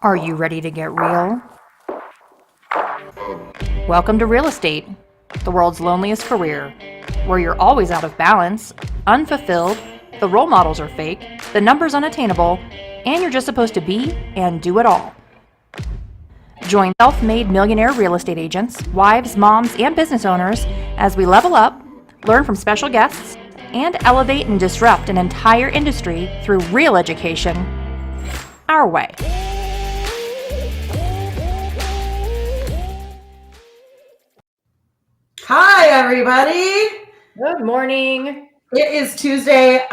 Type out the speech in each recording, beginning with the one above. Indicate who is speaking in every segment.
Speaker 1: Are you ready to get real? Welcome to real estate, the world's loneliest career, where you're always out of balance, unfulfilled, the role models are fake, the numbers unattainable, and you're just supposed to be and do it all. Join self-made millionaire real estate agents, wives, moms, and business owners as we level up, learn from special guests, and elevate and disrupt an entire industry through real education our way.
Speaker 2: Hi, everybody.
Speaker 1: Good morning.
Speaker 2: It is Tuesday.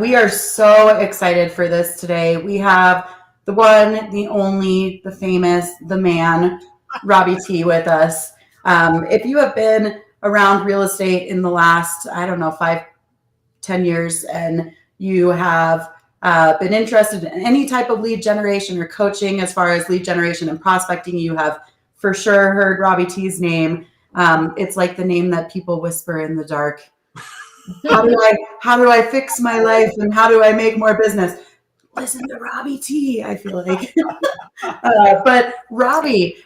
Speaker 2: We are so excited for this today. We have the one, the only, the famous, the man, Robbie T with us. If you have been around real estate in the last, 5-10 years, and you have been interested in any type of lead generation or coaching as far as lead generation and prospecting, you have for sure heard Robbie T's name. It's like the name that people whisper in the dark. How do I fix my life and how do I make more business? Listen to Robbie T, I feel like. But Robbie,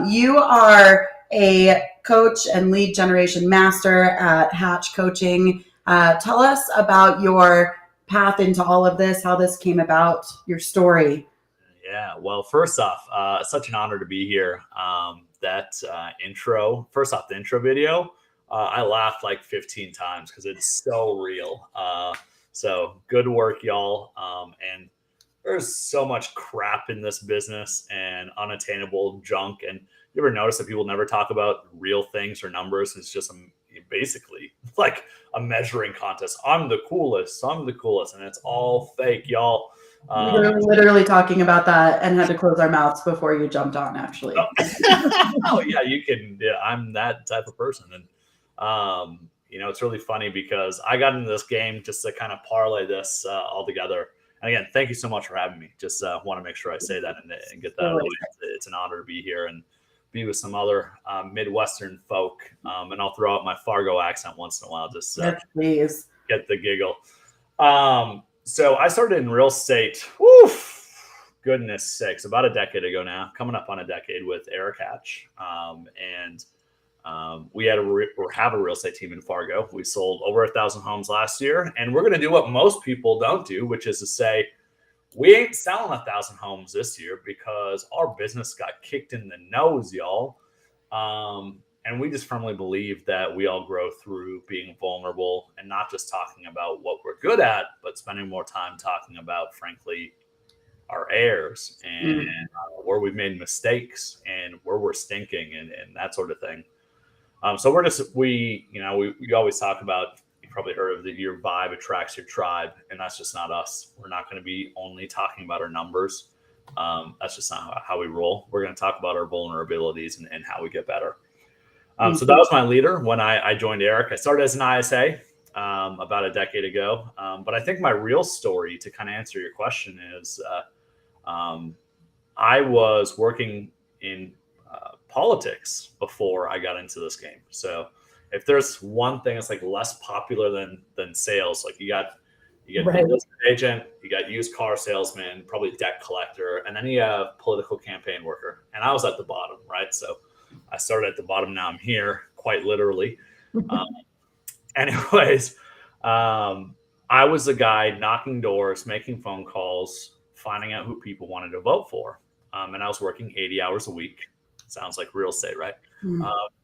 Speaker 2: you are a coach and lead generation master at Hatch Coaching. Tell us about your path into all of this, how this came about, your story.
Speaker 3: Yeah, well, first off, such an honor to be here. First off, the intro video, I laughed like 15 times because it's so real. So good work, y'all. And there's so much crap in this business and unattainable junk. And you ever notice that people never talk about real things or numbers? It's just basically like a measuring contest. I'm the coolest. And it's all fake, y'all.
Speaker 2: We were literally talking about that and had to close our mouths before you jumped on, actually.
Speaker 3: Oh yeah, you can. Yeah, I'm that type of person. And, it's really funny because I got into this game just to kind of parlay this all together. And again, thank you so much for having me. Just want to make sure I say that and get that out of the way. It's an honor to be here and be with some other Midwestern folk. And I'll throw out my Fargo accent once in a while, just
Speaker 2: please
Speaker 3: get the giggle. So I started in real estate, goodness sakes, about a decade ago now, coming up on a decade with Eric Hatch. We have a real estate team in Fargo. We sold over 1,000 homes last year. And we're going to do what most people don't do, which is to say, we ain't selling 1,000 homes this year because our business got kicked in the nose, y'all. And we just firmly believe that we all grow through being vulnerable and not just talking about what we're good at, but spending more time talking about, frankly, our errors and where we've made mistakes and where we're stinking and that sort of thing. So we always talk about, you probably heard of your vibe attracts your tribe, and that's just not us. We're not going to be only talking about our numbers. That's just not how we roll. We're going to talk about our vulnerabilities and how we get better. So that was my leader when I joined Eric. I started as an ISA about a decade ago. But I think my real story, to kind of answer your question, is I was working in politics before I got into this game. So if there's one thing that's like less popular than sales, like you get
Speaker 2: right.
Speaker 3: real estate agent, you got used car salesman, probably debt collector, and then you have political campaign worker. And I was at the bottom, right? So I started at the bottom. Now I'm here, quite literally. Anyways, I was the guy knocking doors, making phone calls, finding out who people wanted to vote for. And I was working 80 hours a week. Sounds like real estate, right?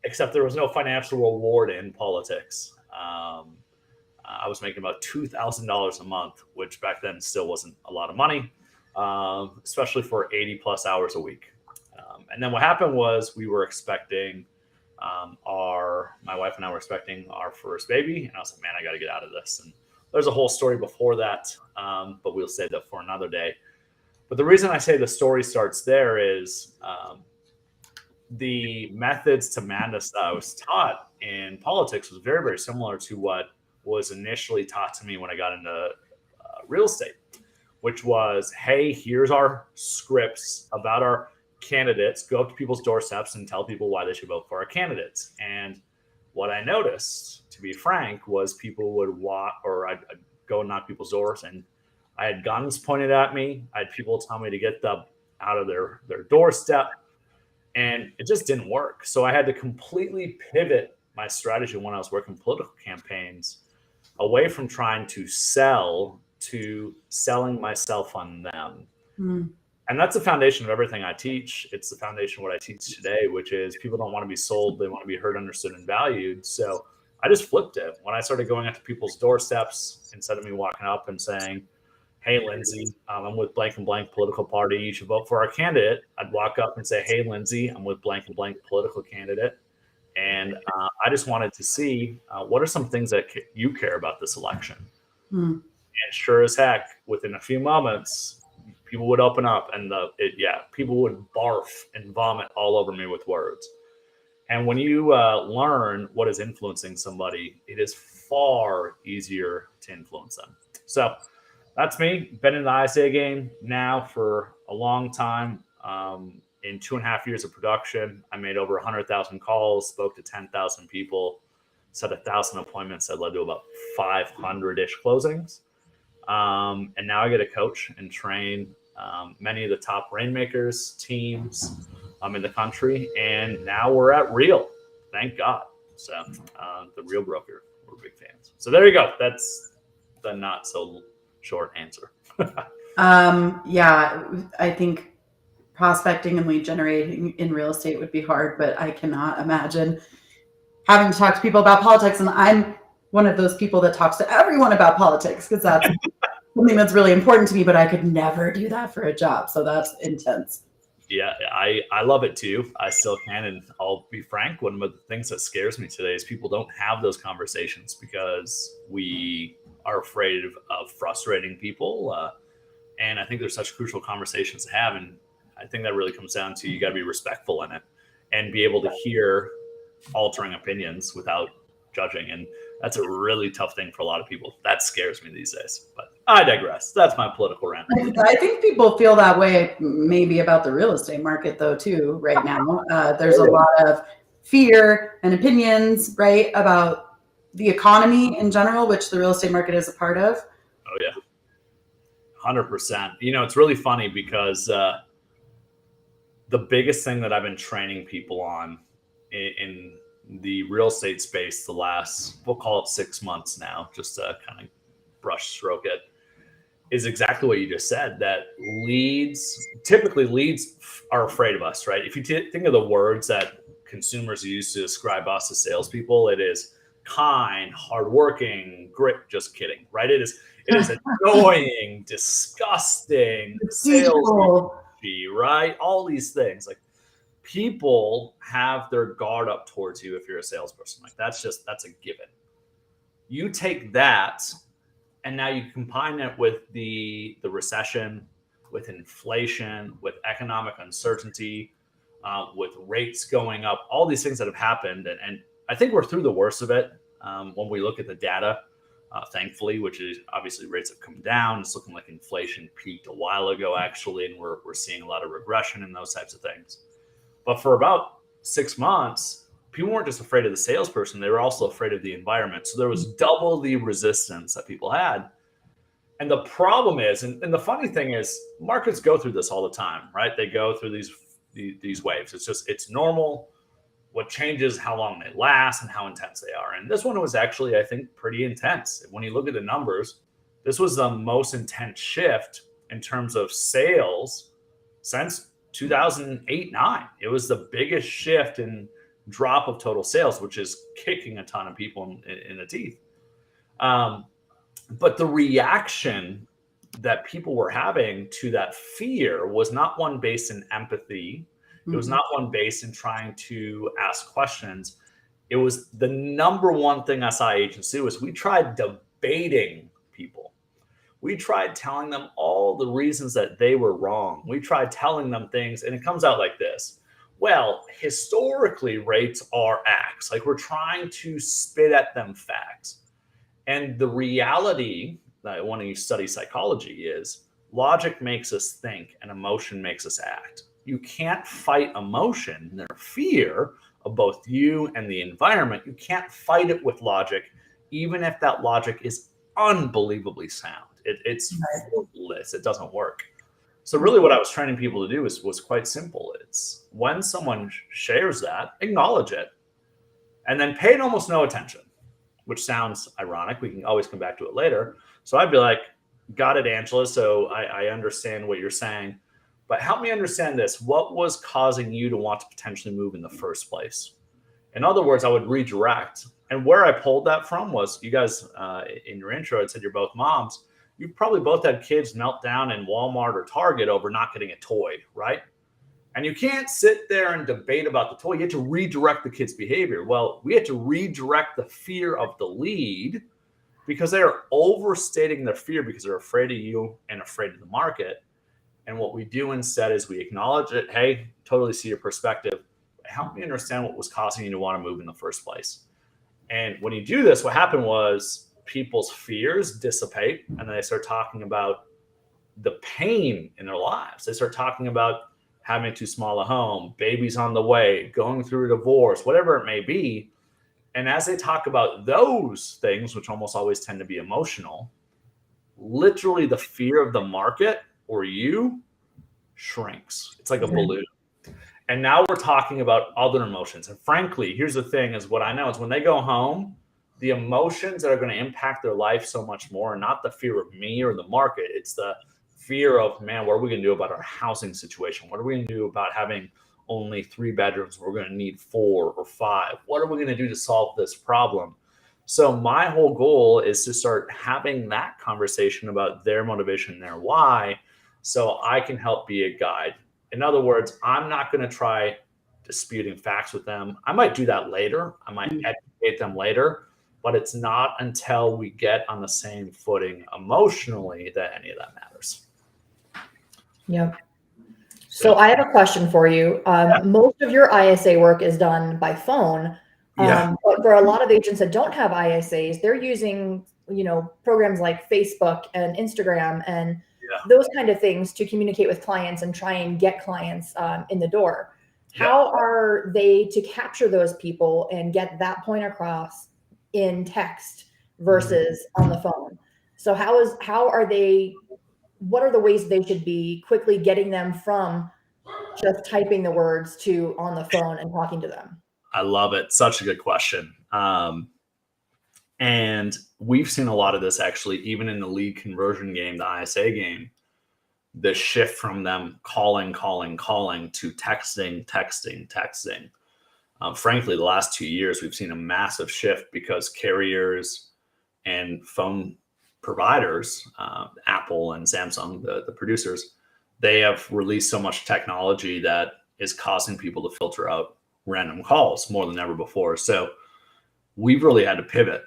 Speaker 3: Except there was no financial reward in politics. I was making about $2,000 a month, which back then still wasn't a lot of money, especially for 80 plus hours a week. And then what happened was we were expecting my wife and I were expecting our first baby. And I was like, man, I got to get out of this. And there's a whole story before that, but we'll save that for another day. But the reason I say the story starts there is the methods to madness that I was taught in politics was very, very similar to what was initially taught to me when I got into real estate, which was, hey, here's our scripts about our candidates, go up to people's doorsteps and tell people why they should vote for our candidates. And what I noticed, to be frank, was people would walk, or I'd go and knock people's doors, and I had guns pointed at me. I had people tell me to get the out of their doorstep, and it just didn't work. So I had to completely pivot my strategy when I was working political campaigns away from trying to sell to selling myself on them.
Speaker 2: Mm.
Speaker 3: And that's the foundation of everything I teach. It's the foundation of what I teach today, which is people don't want to be sold. They want to be heard, understood, and valued. So I just flipped it. When I started going out to people's doorsteps, instead of me walking up and saying, hey, Lindsay, I'm with blank and blank political party. You should vote for our candidate. I'd walk up and say, hey, Lindsay, I'm with blank and blank political candidate. And I just wanted to see what are some things that you care about this election.
Speaker 2: Mm.
Speaker 3: And sure as heck, within a few moments, people would open up and people would barf and vomit all over me with words. And when you learn what is influencing somebody, it is far easier to influence them. So that's me. Been in the ISA game now for a long time. In 2.5 years of production, I made over 100,000 calls, spoke to 10,000 people, set 1,000 appointments that led to about 500-ish closings. And now I get to coach and train many of the top rainmakers teams in the country. And now we're at Real. Thank God. So the Real Broker, we're big fans. So there you go. That's the not so short answer.
Speaker 2: Yeah, I think prospecting and lead generating in real estate would be hard, but I cannot imagine having to talk to people about politics. And I'm one of those people that talks to everyone about politics because that's something that's really important to me, but I could never do that for a job. So that's intense.
Speaker 3: Yeah, I love it too. I still can. And I'll be frank, one of the things that scares me today is people don't have those conversations because we are afraid of frustrating people. And I think there's such crucial conversations to have. And I think that really comes down to you got to be respectful in it and be able to hear altering opinions without judging. And that's a really tough thing for a lot of people. That scares me these days. But I digress. That's my political rant.
Speaker 2: I think people feel that way maybe about the real estate market, though, too, right now. There's a lot of fear and opinions, right, about the economy in general, which the real estate market is a part of.
Speaker 3: Oh, yeah. 100%. You know, it's really funny because the biggest thing that I've been training people on in the real estate space the last, we'll call it 6 months now, just to kind of brush stroke it, is exactly what you just said, that typically leads are afraid of us, right? If you think of the words that consumers use to describe us as salespeople, it is kind, hardworking, grit, just kidding, right? It is annoying, disgusting, sales, right? All these things. Like, people have their guard up towards you if you're a salesperson. Like, that's a given. You take that and now you combine it with the recession, with inflation, with economic uncertainty, with rates going up, all these things that have happened. And I think we're through the worst of it when we look at the data, thankfully, which is obviously rates have come down. It's looking like inflation peaked a while ago, actually, and we're seeing a lot of regression and those types of things. But for about 6 months, people weren't just afraid of the salesperson, they were also afraid of the environment. So there was double the resistance that people had. And the problem is, and the funny thing is, markets go through this all the time, right? They go through these waves. It's normal. What changes how long they last and how intense they are. And this one was actually, I think, pretty intense. When you look at the numbers, this was the most intense shift in terms of sales since 2008-9. It was the biggest shift in drop of total sales, which is kicking a ton of people in the teeth. But the reaction that people were having to that fear was not one based in empathy. It was not one based in trying to ask questions. It was the number one thing I saw agents do was we tried debating people. We tried telling them all the reasons that they were wrong. We tried telling them things, and it comes out like this. Well, historically, rates are X. Like, we're trying to spit at them facts. And the reality, when you study psychology, is logic makes us think and emotion makes us act. You can't fight emotion, their fear of both you and the environment. You can't fight it with logic, even if that logic is unbelievably sound. It's fruitless. It doesn't work. So really what I was training people to do was quite simple. It's when someone shares that, acknowledge it, and then pay it almost no attention, which sounds ironic. We can always come back to it later. So I'd be like, got it, Angela. So I understand what you're saying, but help me understand this. What was causing you to want to potentially move in the first place? In other words, I would redirect. And where I pulled that from was you guys in your intro, it said you're both moms. You probably both had kids melt down in Walmart or Target over not getting a toy, right? And you can't sit there and debate about the toy. You have to redirect the kid's behavior. Well, we had to redirect the fear of the lead because they are overstating their fear because they're afraid of you and afraid of the market. And what we do instead is we acknowledge it. Hey, totally see your perspective. Help me understand what was causing you to want to move in the first place. And when you do this, what happened was people's fears dissipate and then they start talking about the pain in their lives. They start talking about having too small a home, babies on the way, going through a divorce, whatever it may be. And as they talk about those things, which almost always tend to be emotional, literally the fear of the market or you shrinks. It's like a balloon. And now we're talking about other emotions. And frankly, here's the thing is what I know is when they go home, the emotions that are going to impact their life so much more are not the fear of me or the market. It's the fear of, man, what are we going to do about our housing situation? What are we going to do about having only 3 bedrooms? We're going to need 4 or 5. What are we going to do to solve this problem? So my whole goal is to start having that conversation about their motivation, their why, so I can help be a guide. In other words, I'm not going to try disputing facts with them. I might do that later. I might educate them later, but it's not until we get on the same footing emotionally that any of that matters.
Speaker 4: Yep. So I have a question for you. Most of your ISA work is done by phone. But for a lot of agents that don't have ISAs, they're using, programs like Facebook and Instagram and those kind of things to communicate with clients and try and get clients in the door. How are they to capture those people and get that point across in text versus on the phone? So what are the ways they should be quickly getting them from just typing the words to on the phone and talking to them?
Speaker 3: I love it. Such a good question. And we've seen a lot of this actually, even in the lead conversion game, the ISA game, the shift from them calling to texting. Frankly, the last 2 years, we've seen a massive shift because carriers and phone providers, Apple and Samsung, the producers, they have released so much technology that is causing people to filter out random calls more than ever before. So we've really had to pivot.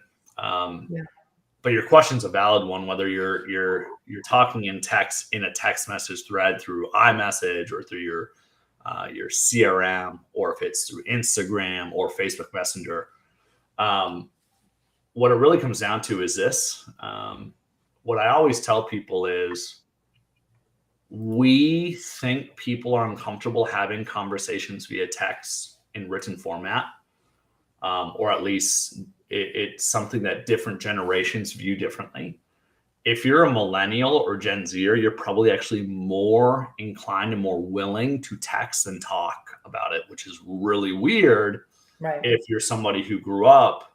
Speaker 3: But your question's a valid one, whether you're talking in text in a text message thread through iMessage or through your CRM, or if it's through Instagram or Facebook Messenger. What it really comes down to is this. What I always tell people is we think people are uncomfortable having conversations via text in written format, or at least it's something that different generations view differently. If you're a millennial or Gen Zer, you're probably actually more inclined and more willing to text than talk about it, which is really weird.
Speaker 4: Right.
Speaker 3: If you're somebody who grew up,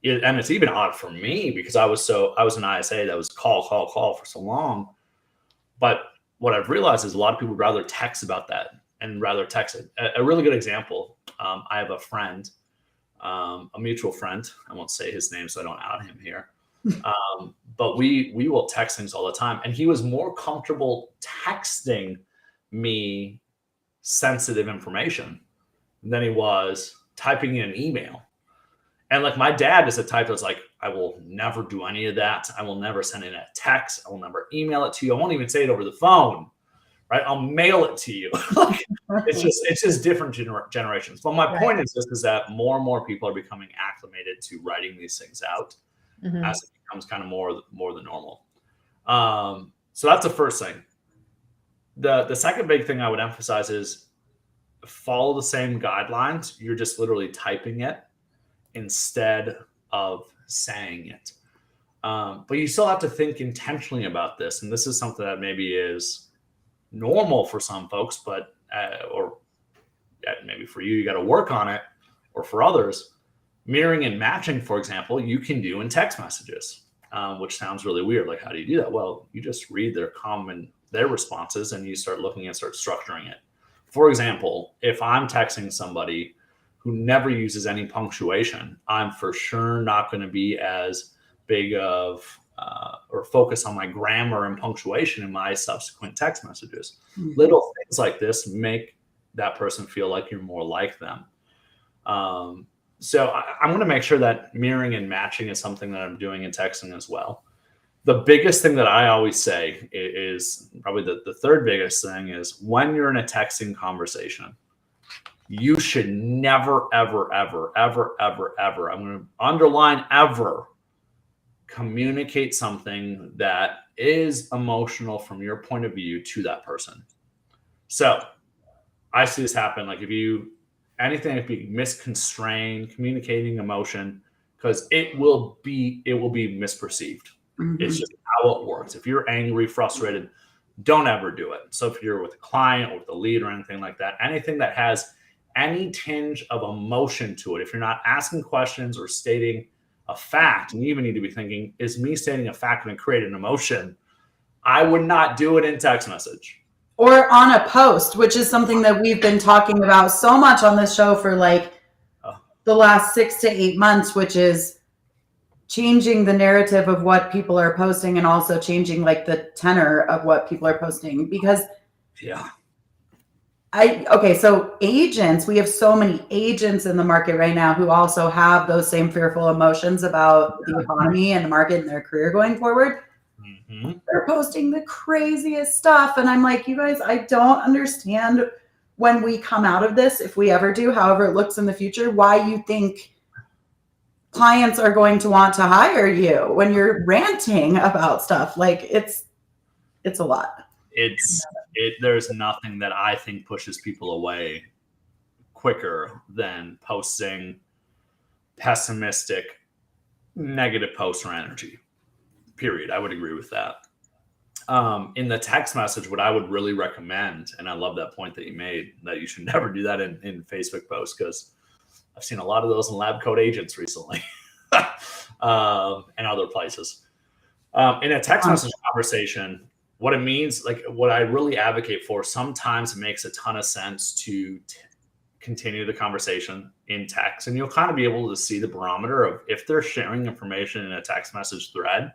Speaker 3: and it's even odd for me because I was an ISA that was call for so long. But what I've realized is a lot of people would rather text about that and rather text it. A really good example, I have a friend, a mutual friend. I won't say his name so I don't out him here. But we will text things all the time. And he was more comfortable texting me sensitive information than he was typing in an email. And like my dad is a type that's like, I will never do any of that. I will never send in a text. I will never email it to you. I won't even say it over the phone, right? I'll mail it to you. It's just different generations. But my point is this, is that more and more people are becoming acclimated to writing these things out as it becomes kind of more the normal. So that's the first thing. The second big thing I would emphasize is follow the same guidelines. You're just literally typing it instead of saying it. But you still have to think intentionally about this. And this is something that maybe is normal for some folks, but or maybe for you got to work on it, or for others, mirroring and matching, for example, you can do in text messages, which sounds really weird. Like, how do you do that? Well, you just read their responses, and you start looking and start structuring it. For example, if I'm texting somebody who never uses any punctuation, I'm for sure not going to be as big of or focus on my grammar and punctuation in my subsequent text messages. Mm-hmm. Little things like this make that person feel like you're more like them. So I'm going to make sure that mirroring and matching is something that I'm doing in texting as well. The biggest thing that I always say is probably the third biggest thing is when you're in a texting conversation, you should never, ever, ever, ever, ever, ever, I'm going to underline ever, communicate something that is emotional from your point of view to that person. So I see this happen. Like anything that be misconstrained, communicating emotion, because it will be misperceived. Mm-hmm. It's just how it works. If you're angry, frustrated, don't ever do it. So if you're with a client or with a lead or anything like that, anything that has any tinge of emotion to it, if you're not asking questions or stating a fact, and you even need to be thinking, is me stating a fact going to create an emotion? I would not do it in text message.
Speaker 2: Or on a post, which is something that we've been talking about so much on this show for like the last 6 to 8 months, which is changing the narrative of what people are posting and also changing like the tenor of what people are posting. Because so agents, we have so many agents in the market right now who also have those same fearful emotions about the economy and the market and their career going forward. Mm-hmm. They're posting the craziest stuff. And I'm like, you guys, I don't understand when we come out of this, if we ever do, however it looks in the future, why you think clients are going to want to hire you when you're ranting about stuff. Like it's a lot.
Speaker 3: There's nothing that I think pushes people away quicker than posting pessimistic, negative posts or energy. Period. I would agree with that. In the text message, what I would really recommend, and I love that point that you made, that you should never do that in Facebook posts, because I've seen a lot of those in Lab Coat Agents recently and other places. In a text message conversation, what it means, like what I really advocate for, sometimes it makes a ton of sense to continue the conversation in text, and you'll kind of be able to see the barometer of if they're sharing information in a text message thread,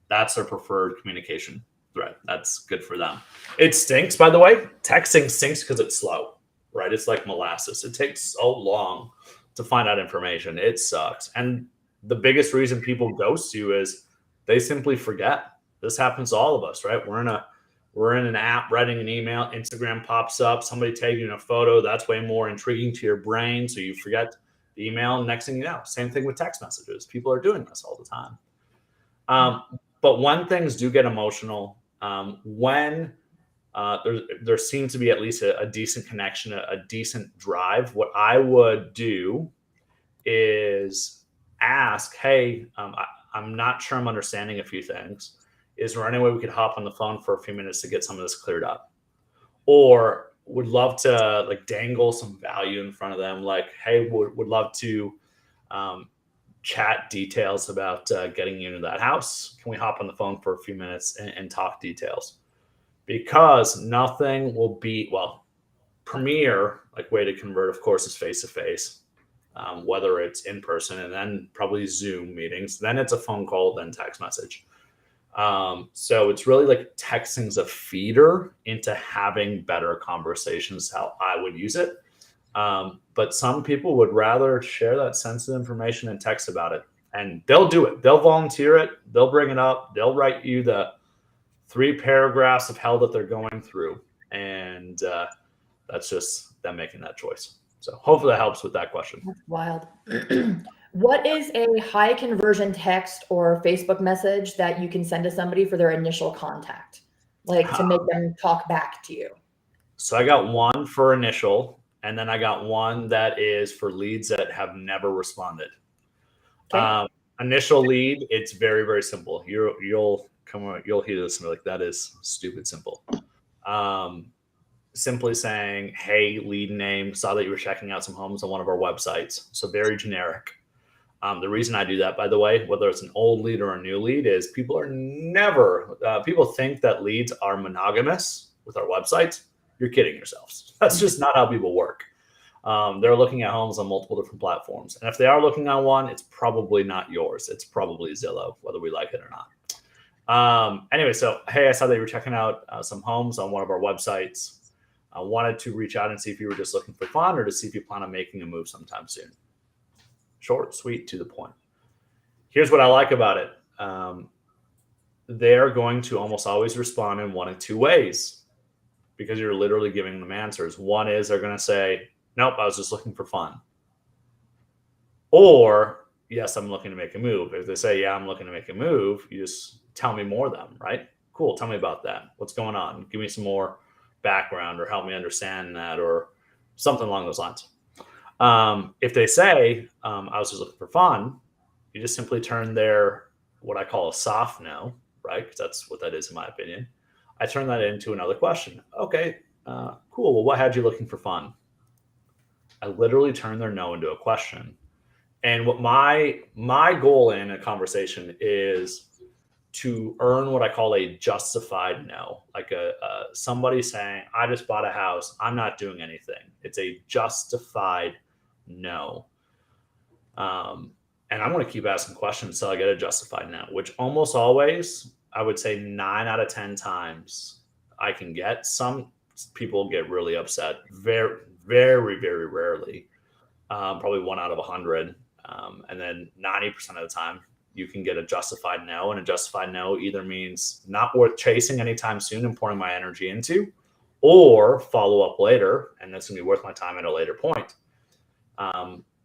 Speaker 3: that's their preferred communication thread. That's good for them. It stinks, by the way. Texting stinks because it's slow, right? It's like molasses. It takes so long to find out information. It sucks. And the biggest reason people ghost you is they simply forget. This happens to all of us, right? We're in an app, writing an email, Instagram pops up, somebody tagged you in a photo. That's way more intriguing to your brain. So you forget the email. And next thing you know, same thing with text messages. People are doing this all the time. But when things do get emotional, when there seems to be at least a decent connection, a decent drive, what I would do is ask, hey, I'm not sure I'm understanding a few things. Is there any way we could hop on the phone for a few minutes to get some of this cleared up? Or would love to like dangle some value in front of them. Like, hey, would love to chat details about getting you into that house. Can we hop on the phone for a few minutes and talk details? Because nothing will beat, premier, like way to convert, of course, is face-to-face, whether it's in person and then probably Zoom meetings, then it's a phone call, then text message. So it's really like texting's a feeder into having better conversations, how I would use it. But some people would rather share that sensitive information and text about it, and they'll do it. They'll volunteer it. They'll bring it up. They'll write you the 3 paragraphs of hell that they're going through. And that's just them making that choice. So hopefully that helps with that question.
Speaker 4: That's wild. What is a high conversion text or Facebook message that you can send to somebody for their initial contact, like to make them talk back to you?
Speaker 3: So I got one for initial, and then I got one that is for leads that have never responded. Okay. Initial lead, it's very, very simple. You'll hear this and be like, that is stupid simple. Simply saying, hey, lead name, saw that you were checking out some homes on one of our websites. So very generic. The reason I do that, by the way, whether it's an old lead or a new lead, is people think that leads are monogamous with our websites. You're kidding yourselves. That's just not how people work. They're looking at homes on multiple different platforms. And if they are looking on one, it's probably not yours. It's probably Zillow, whether we like it or not. Anyway, so, hey, I saw that you were checking out some homes on one of our websites. I wanted to reach out and see if you were just looking for fun or to see if you plan on making a move sometime soon. Short, sweet, to the point. Here's what I like about it. They're going to almost always respond in one of two ways because you're literally giving them answers. One is they're going to say, nope, I was just looking for fun. Or, yes, I'm looking to make a move. If they say, yeah, I'm looking to make a move, you just tell me more of them, right? Cool, tell me about that. What's going on? Give me some more background or help me understand that or something along those lines. If they say, I was just looking for fun, you just simply turn their, what I call a soft no, right? Because that's what that is in my opinion. I turn that into another question. Okay, cool. Well, what had you looking for fun? I literally turn their no into a question. And what my goal in a conversation is to earn what I call a justified no, like somebody saying, I just bought a house, I'm not doing anything. It's a justified no. And I'm going to keep asking questions until I get a justified no, which almost always, I would say 9 out of 10 times I can get. Some people get really upset very, very, very rarely, probably 1 out of 100. And then 90% of the time, you can get a justified no, and a justified no either means not worth chasing anytime soon and pouring my energy into, or follow up later, and that's going to be worth my time at a later point.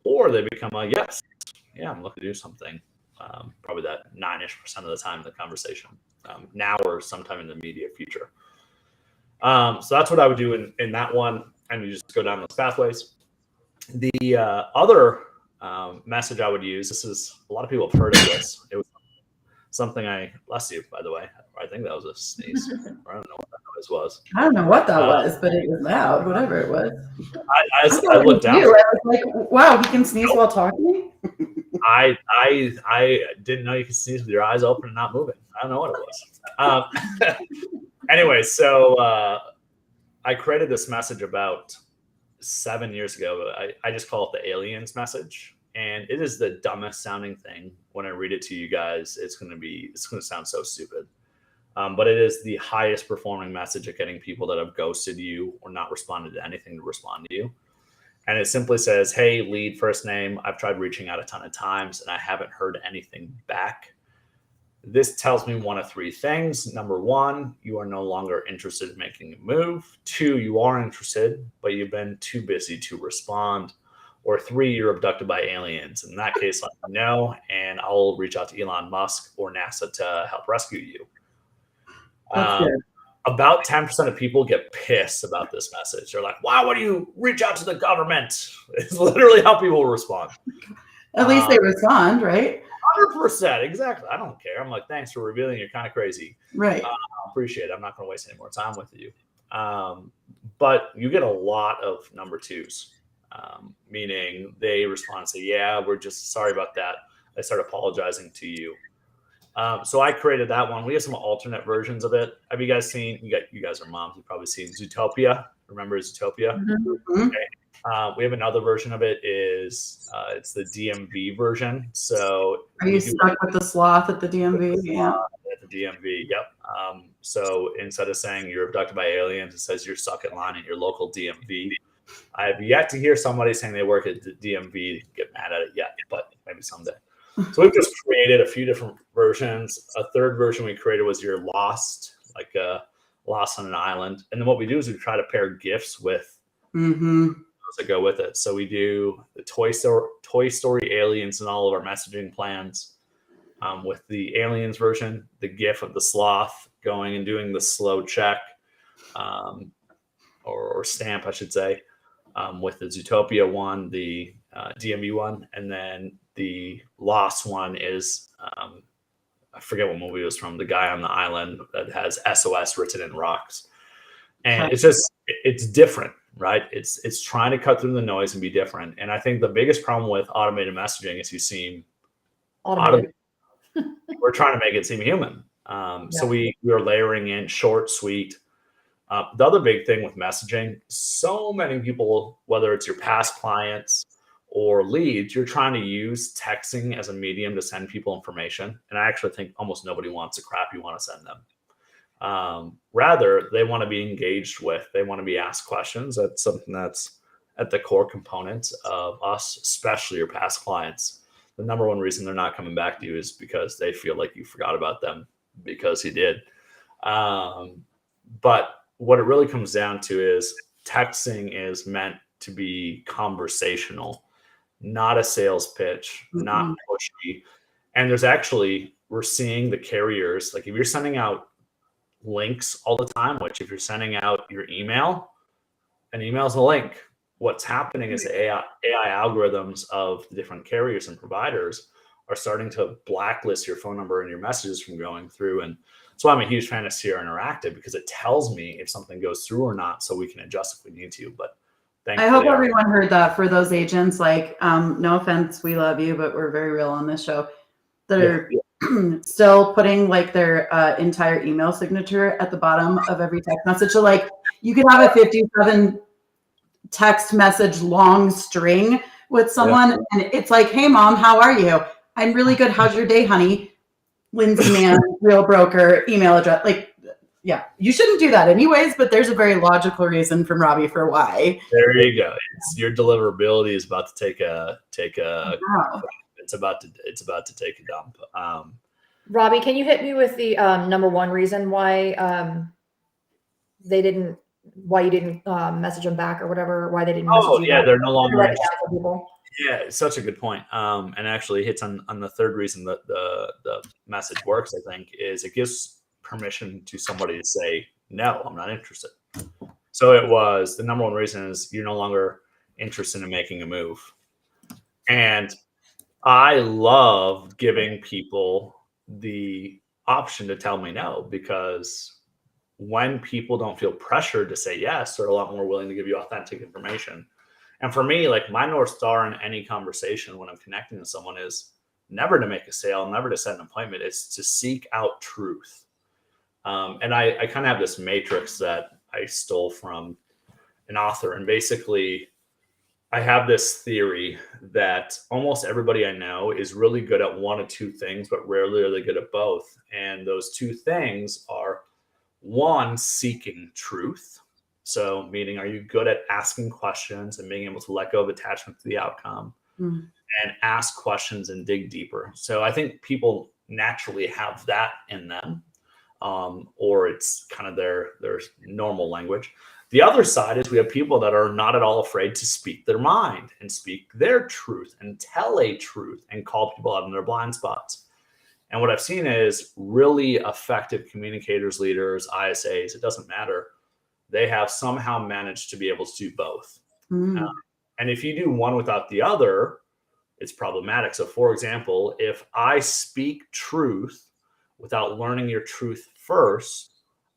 Speaker 3: Or they become a yes, yeah, I'm looking to do something. Probably that 9-ish% of the time in the conversation, now or sometime in the immediate future. So that's what I would do in that one, and you just go down those pathways. The other message I would use, this is, a lot of people have heard of this. It was something bless you, by the way. I think that was a sneeze. I don't know what that noise was.
Speaker 2: I don't know what that was, but it was loud, whatever it was.
Speaker 3: I looked down.
Speaker 2: I was like, wow, we can sneeze while talking?
Speaker 3: I didn't know you could sneeze with your eyes open and not moving. I don't know what it was. Anyway, so I created this message about 7 years ago. I just call it the aliens message, and it is the dumbest sounding thing. When I read it to you guys, it's going to sound so stupid, but it is the highest performing message at getting people that have ghosted you or not responded to anything to respond to you. And it simply says, hey, lead, first name, I've tried reaching out a ton of times and I haven't heard anything back. This tells me one of three things. Number one, you are no longer interested in making a move. 2, you are interested, but you've been too busy to respond. Or 3, you're abducted by aliens. In that case, let me know, and I'll reach out to Elon Musk or NASA to help rescue you. About 10% of people get pissed about this message. They're like, why would you reach out to the government? It's literally how people respond.
Speaker 2: At least they respond, right?
Speaker 3: 100%, exactly. I don't care. I'm like, thanks for revealing you're kind of crazy.
Speaker 2: Right.
Speaker 3: I appreciate it. I'm not going to waste any more time with you. But you get a lot of number 2s, meaning they respond and say, yeah, we're just sorry about that. They start apologizing to you. So I created that one. We have some alternate versions of it. Have you guys seen, you guys are moms, you've probably seen Zootopia. Remember Zootopia?
Speaker 2: Mm-hmm.
Speaker 3: Okay. We have another version of it is it's the DMV version. So
Speaker 2: are you stuck with the sloth at the DMV? Yeah.
Speaker 3: At the DMV, yep. So instead of saying you're abducted by aliens, it says you're stuck in line at your local DMV. I have yet to hear somebody saying they work at the DMV get mad at it yet, but maybe someday. So we've just created a few different versions. A third version we created was you're lost, like lost on an island. And then what we do is we try to pair gifts with those that go with it. So we do the Toy Story aliens in all of our messaging plans. With the aliens version, the gif of the sloth going and doing the slow check or stamp, I should say. With the Zootopia one, the DMV one, and then the Lost one is I forget what movie it was from. The guy on the island that has SOS written in rocks. And
Speaker 2: Okay.
Speaker 3: it's different, right? It's trying to cut through the noise and be different. And I think the biggest problem with automated messaging is you seem
Speaker 4: Automated.
Speaker 3: we're trying to make it seem human. So we are layering in short, sweet. The other big thing with messaging, so many people, whether it's your past clients or leads, you're trying to use texting as a medium to send people information. And I actually think almost nobody wants the crap you want to send them. Rather, they want to be engaged with, they want to be asked questions. That's something that's at the core components of us, especially your past clients. The number one reason they're not coming back to you is because they feel like you forgot about them because you did. But what it really comes down to is texting is meant to be conversational, not a sales pitch, not pushy. And there's actually, we're seeing the carriers, like if you're sending out links all the time, which if you're sending out your email, an email is a link. What's happening is the AI algorithms of the different carriers and providers are starting to blacklist your phone number and your messages from going through. And that's why I'm a huge fan of Sierra Interactive, because it tells me if something goes through or not, so we can adjust if we need to. But
Speaker 2: I hope everyone heard that. For those agents, like, no offense, we love you, but we're very real on this show, that are still putting like their entire email signature at the bottom of every text message. So like you can have a 57 text message long string with someone and it's like, hey mom, how are you? I'm really good. How's your day, honey? Lindsay Mann, real broker, email address. Like, yeah, you shouldn't do that anyways, but there's a very logical reason from Robbie for why.
Speaker 3: There you go. Your deliverability is about to take a
Speaker 2: Wow.
Speaker 3: it's about to take a dump.
Speaker 4: Robbie, can you hit me with the number one reason why you didn't message them back or whatever, why they didn't message you back?
Speaker 3: They're no longer interested.
Speaker 4: People.
Speaker 3: Yeah, it's such a good point. And actually hits on the third reason that the message works, I think, is it gives permission to somebody to say, no, I'm not interested. So it was the number one reason is you're no longer interested in making a move. And I love giving people the option to tell me no, because when people don't feel pressured to say yes, they're a lot more willing to give you authentic information. And for me, like my North Star in any conversation when I'm connecting with someone is never to make a sale, never to set an appointment. It's to seek out truth. And I kind of have this matrix that I stole from an author. And basically, I have this theory that almost everybody I know is really good at one of two things, but rarely are they good at both. And those two things are, one, seeking truth. So meaning, are you good at asking questions and being able to let go of attachment to the outcome and ask questions and dig deeper? So I think people naturally have that in them, or it's kind of their normal language. The other side is we have people that are not at all afraid to speak their mind and speak their truth and tell a truth and call people out in their blind spots. And what I've seen is really effective communicators, leaders, ISAs, it doesn't matter. They have somehow managed to be able to do both. And if you do one without the other, it's problematic. So for example, if I speak truth without learning your truth first,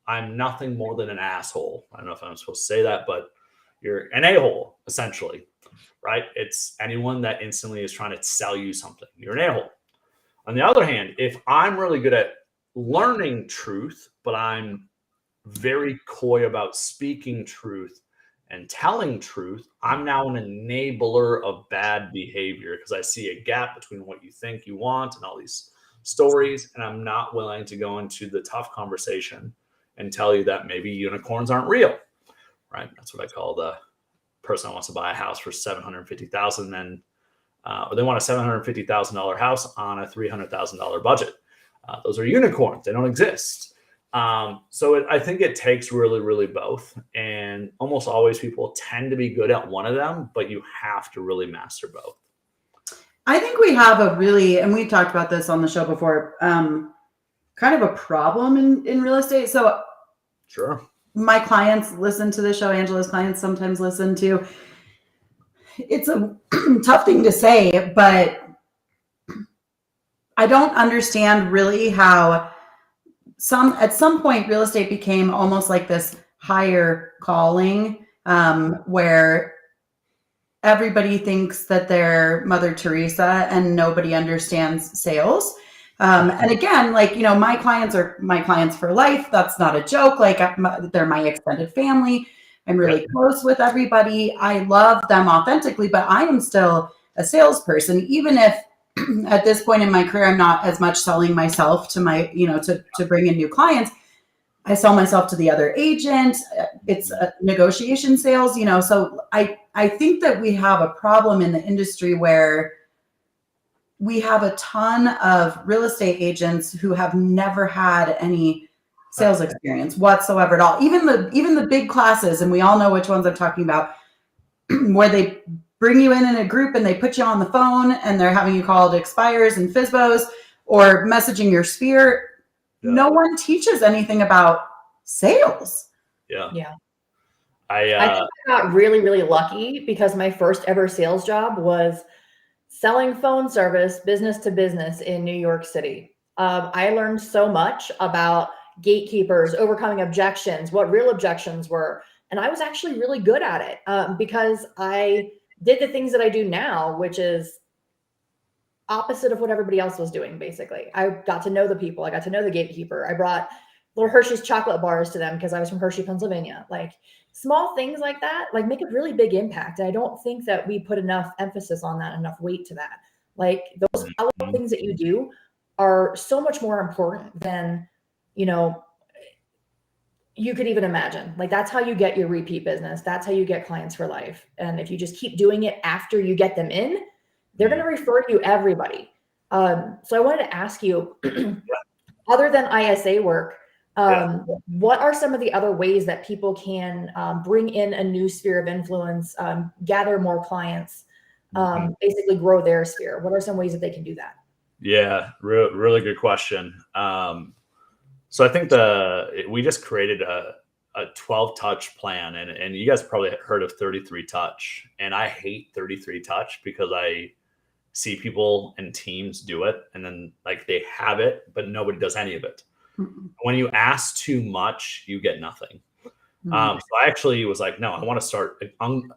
Speaker 3: I'm nothing more than an asshole. I don't know if I'm supposed to say that, but you're an a-hole, essentially, right? It's anyone that instantly is trying to sell you something. You're an a-hole. On the other hand, if I'm really good at learning truth, but I'm very coy about speaking truth and telling truth, I'm now an enabler of bad behavior because I see a gap between what you think you want and all these stories, and I'm not willing to go into the tough conversation and tell you that maybe unicorns aren't real, right? That's what I call the person that wants to buy a house for $750,000 and or they want a $750,000 house on a $300,000 budget. Those are unicorns. They don't exist. So I think it takes really, really both. And almost always people tend to be good at one of them, but you have to really master both.
Speaker 2: I think we have a really, and we talked about this on the show before, kind of a problem in real estate. So
Speaker 3: sure,
Speaker 2: my clients listen to the show. Angela's clients sometimes listen to. It's a tough thing to say, but I don't understand really how at some point real estate became almost like this higher calling where everybody thinks that they're Mother Teresa and nobody understands sales. And again, like, my clients are my clients for life. That's not a joke. Like, they're my extended family. I'm really close with everybody. I love them authentically, but I am still a salesperson, even if at this point in my career, I'm not as much selling myself to my, to bring in new clients. I sell myself to the other agent. It's a negotiation sales, so I think that we have a problem in the industry where we have a ton of real estate agents who have never had any sales experience whatsoever at all. Even the big classes, and we all know which ones I'm talking about, where they bring you in a group and they put you on the phone and they're having you call it expires and FSBOs or messaging your sphere. Yeah. No one teaches anything about sales.
Speaker 3: Yeah.
Speaker 4: I think I got really, really lucky because my first ever sales job was selling phone service business to business in New York City. I learned so much about gatekeepers, overcoming objections, what real objections were. And I was actually really good at it because I did the things that I do now, which is opposite of what everybody else was doing, basically. I got to know the people. I got to know the gatekeeper. I brought little Hershey's chocolate bars to them because I was from Hershey, Pennsylvania. Like, small things like that, like, make a really big impact. And I don't think that we put enough emphasis on that, enough weight to that. Like, those little things that you do are so much more important than, you could even imagine. Like, that's how you get your repeat business. That's how you get clients for life. And if you just keep doing it after you get them in, they're going to refer you everybody. So I wanted to ask you, other than ISA work, what are some of the other ways that people can bring in a new sphere of influence, gather more clients, basically grow their sphere? What are some ways that they can do that?
Speaker 3: Yeah, really good question. So I think we just created a 12 touch plan, and you guys probably heard of 33 touch, and I hate 33 touch because I see people and teams do it and then like they have it, but nobody does any of it. Mm-hmm. When you ask too much, you get nothing. Mm-hmm. So I actually was like, no, I want to start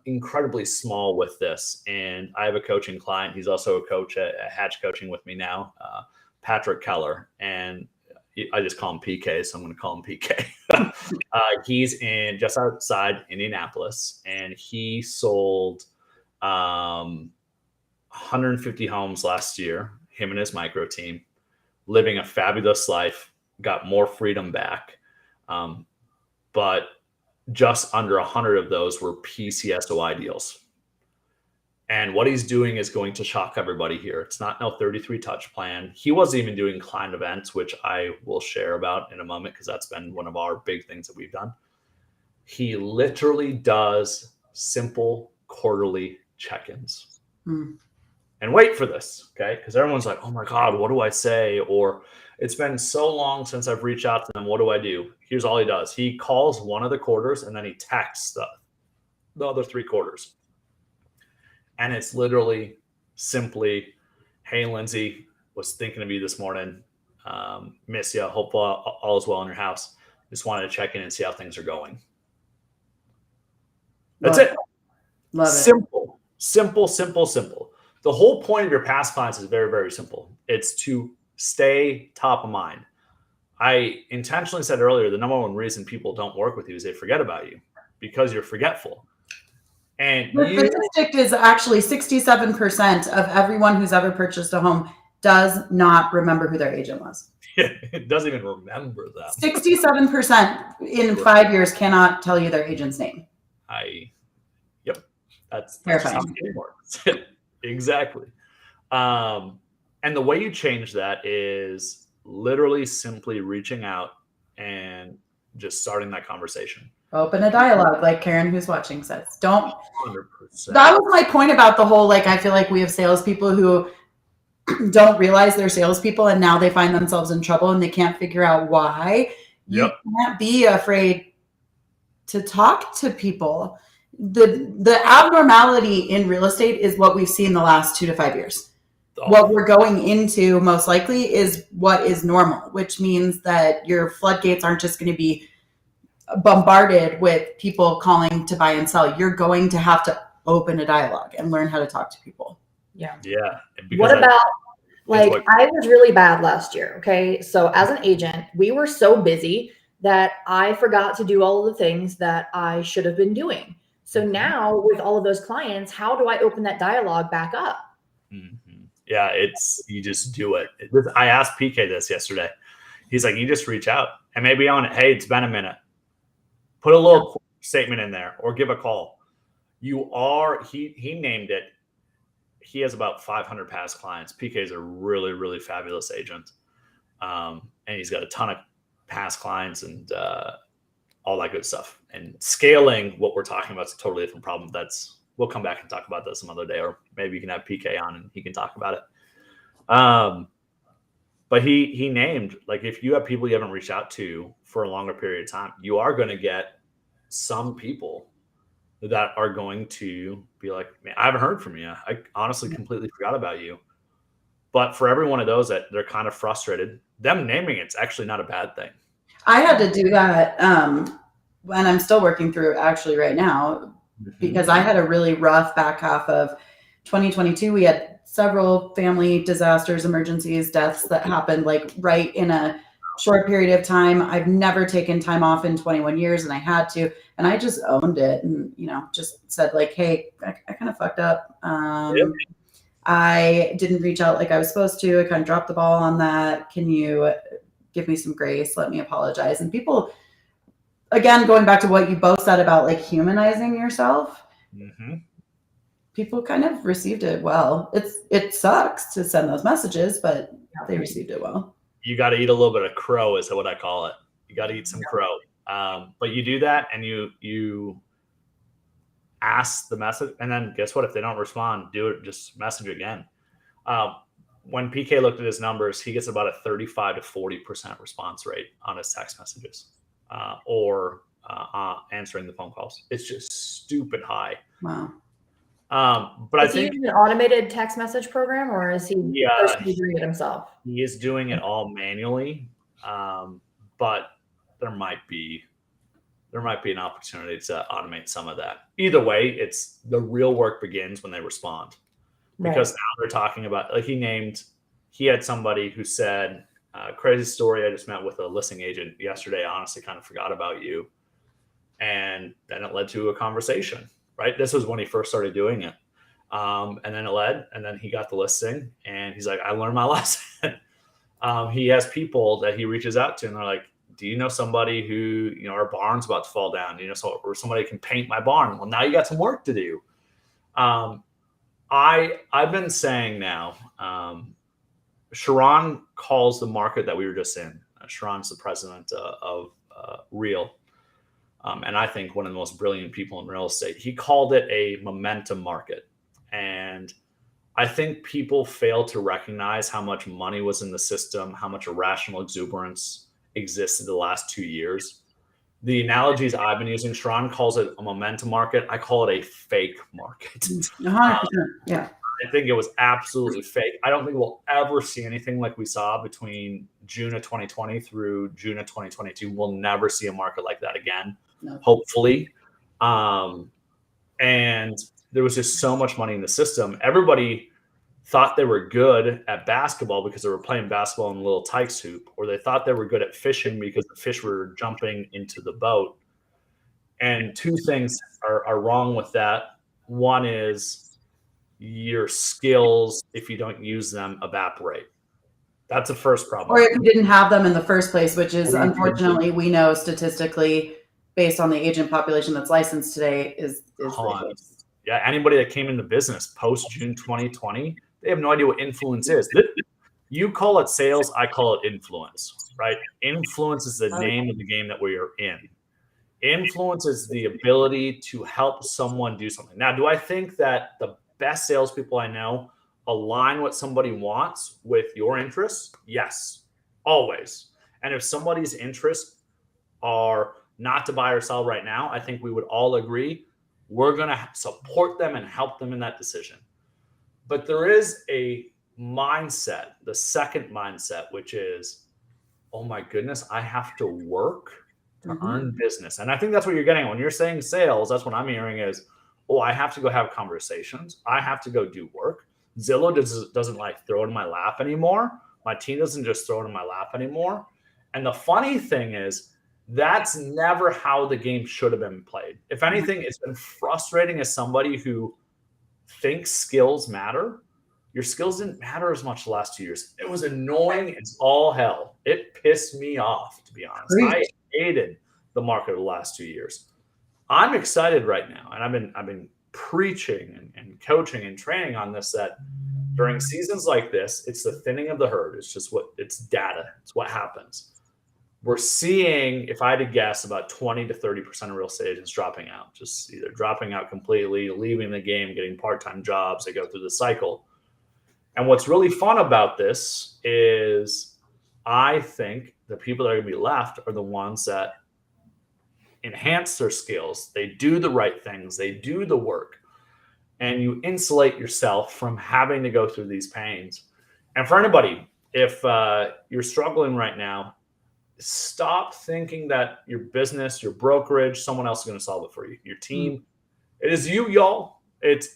Speaker 3: incredibly small with this. And I have a coaching client. He's also a coach at Hatch Coaching with me now, Patrick Keller. And I just call him PK, so I'm going to call him PK. He's in just outside Indianapolis, and he sold 150 homes last year, him and his micro team, living a fabulous life, got more freedom back. But just under 100 of those were PCSOI deals. And what he's doing is going to shock everybody here. It's not no 33 touch plan. He wasn't even doing client events, which I will share about in a moment because that's been one of our big things that we've done. He literally does simple quarterly check-ins. And wait for this, okay? Because everyone's like, oh my God, what do I say? Or it's been so long since I've reached out to them. What do I do? Here's all he does. He calls one of the quarters and then he texts the other 3 quarters. And it's literally simply, hey, Lindsay, was thinking of you this morning. Miss you. Hope all is well in your house. Just wanted to check in and see how things are going. That's it.
Speaker 2: Love it.
Speaker 3: Simple, simple, simple, simple. The whole point of your past clients is very, very simple. It's to stay top of mind. I intentionally said earlier, the number one reason people don't work with you is they forget about you because you're forgetful. And
Speaker 2: the statistic is actually 67% of everyone who's ever purchased a home does not remember who their agent was.
Speaker 3: It doesn't even remember them.
Speaker 2: 67% in 5 years cannot tell you their agent's name.
Speaker 3: That's
Speaker 2: terrifying.
Speaker 3: How it works. Exactly. And the way you change that is literally simply reaching out and just starting that conversation.
Speaker 2: Open a dialogue, like Karen, who's watching, says. Don't.
Speaker 3: 100%.
Speaker 2: That was my point about the whole, like, I feel like we have salespeople who don't realize they're salespeople and now they find themselves in trouble and they can't figure out why. You can't be afraid to talk to people. The abnormality in real estate is what we've seen the last 2 to 5 years. What we're going into most likely is what is normal, which means that your floodgates aren't just going to be bombarded with people calling to buy and sell. You're going to have to open a dialogue and learn how to talk to people.
Speaker 4: Yeah.
Speaker 3: Yeah.
Speaker 4: What about like
Speaker 3: what-
Speaker 4: I was really bad last year. Okay. So as an agent, we were so busy that I forgot to do all of the things that I should have been doing. So now with all of those clients, how do I open that dialogue back up?
Speaker 3: Yeah, you just do it. I asked PK this yesterday. He's like, you just reach out and maybe on it. Hey, it's been a minute. Put a little statement in there or give a call. He named it. He has about 500 past clients. PK is a really, really fabulous agent. And he's got a ton of past clients and all that good stuff. And scaling what we're talking about is a totally different problem. We'll come back and talk about that some other day, or maybe you can have PK on and he can talk about it. But he named, like, if you have people you haven't reached out to for a longer period of time, you are going to get some people that are going to be like, man, I haven't heard from you. I honestly completely forgot about you. But for every one of those that they're kind of frustrated, them naming it's actually not a bad thing.
Speaker 2: I had to do that when I'm still working through it actually right now, because I had a really rough back half of 2022. We had several family disasters, emergencies, deaths that happened like right in a short period of time. I've never taken time off in 21 years and I had to, and I just owned it and, just said like, hey, I kind of fucked up. I didn't reach out like I was supposed to. I kind of dropped the ball on that. Can you give me some grace? Let me apologize. And people, again, going back to what you both said about like humanizing yourself, people kind of received it well. It sucks to send those messages, but they received it well.
Speaker 3: You got to eat a little bit of crow is what I call it. You got to eat some crow. But you do that and you ask the message, and then guess what? If they don't respond, do it, just message again. When PK looked at his numbers, he gets about a 35 to 40% response rate on his text messages or answering the phone calls. It's just stupid high.
Speaker 2: Wow.
Speaker 3: But
Speaker 4: is he using an automated text message program, or is he personally doing it himself?
Speaker 3: He is doing it all manually, but there might be an opportunity to automate some of that. Either way, it's the real work begins when they respond, because now they're talking about, like, he had somebody who said, crazy story. I just met with a listing agent yesterday. I honestly kind of forgot about you. And then it led to a conversation, right? This was when he first started doing it. And then he got the listing and he's like, I learned my lesson. He has people that he reaches out to and they're like, do you know somebody who, our barn's about to fall down? Or somebody can paint my barn. Well, now you got some work to do. I've been saying now, Sharon calls the market that we were just in. Sharon's the president of Real. And I think one of the most brilliant people in real estate. He called it a momentum market. And I think people fail to recognize how much money was in the system, how much irrational exuberance existed the last 2 years. The analogies I've been using, Sharon calls it a momentum market. I call it a fake market.
Speaker 2: 100%. Yeah.
Speaker 3: I think it was absolutely fake. I don't think we'll ever see anything like we saw between June of 2020 through June of 2022. We'll never see a market like that again, hopefully. And there was just so much money in the system. Everybody thought they were good at basketball because they were playing basketball in a little Tykes hoop, or they thought they were good at fishing because the fish were jumping into the boat. And two things are wrong with that. One is your skills, if you don't use them, evaporate. That's the first problem.
Speaker 2: Or if you didn't have them in the first place, which is unfortunately, we know statistically, based on the agent population that's licensed today, is the case.
Speaker 3: Yeah, anybody that came into business post June 2020, they have no idea what influence is. You call it sales, I call it influence, right? Influence is the name of the game that we are in. Influence is the ability to help someone do something. Now, do I think that the best salespeople I know align what somebody wants with your interests? Yes, always. And if somebody's interests are not to buy or sell right now, I think we would all agree we're going to support them and help them in that decision. But there is a mindset, the second mindset, which is, oh my goodness, I have to work to earn business. And I think that's what you're getting at. When you're saying sales, that's what I'm hearing is, oh, I have to go have conversations. I have to go do work. Zillow doesn't like throw it in my lap anymore. My team doesn't just throw it in my lap anymore. And the funny thing is, that's never how the game should have been played. If anything, it's been frustrating as somebody who thinks skills matter. Your skills didn't matter as much the last 2 years. It was annoying as all hell. It pissed me off, to be honest. I hated the market of the last 2 years. I'm excited right now, and I've been preaching and coaching and training on this, that during seasons like this, it's the thinning of the herd. It's just it's data. It's what happens. We're seeing, if I had to guess, about 20 to 30% of real estate agents dropping out, just either dropping out completely, leaving the game, getting part-time jobs. They go through the cycle. And what's really fun about this is I think the people that are going to be left are the ones that enhance their skills. They do the right things. They do the work. And you insulate yourself from having to go through these pains. And for anybody, if you're struggling right now, stop thinking that your business, your brokerage, someone else is going to solve it for you. Your team. It is you, y'all.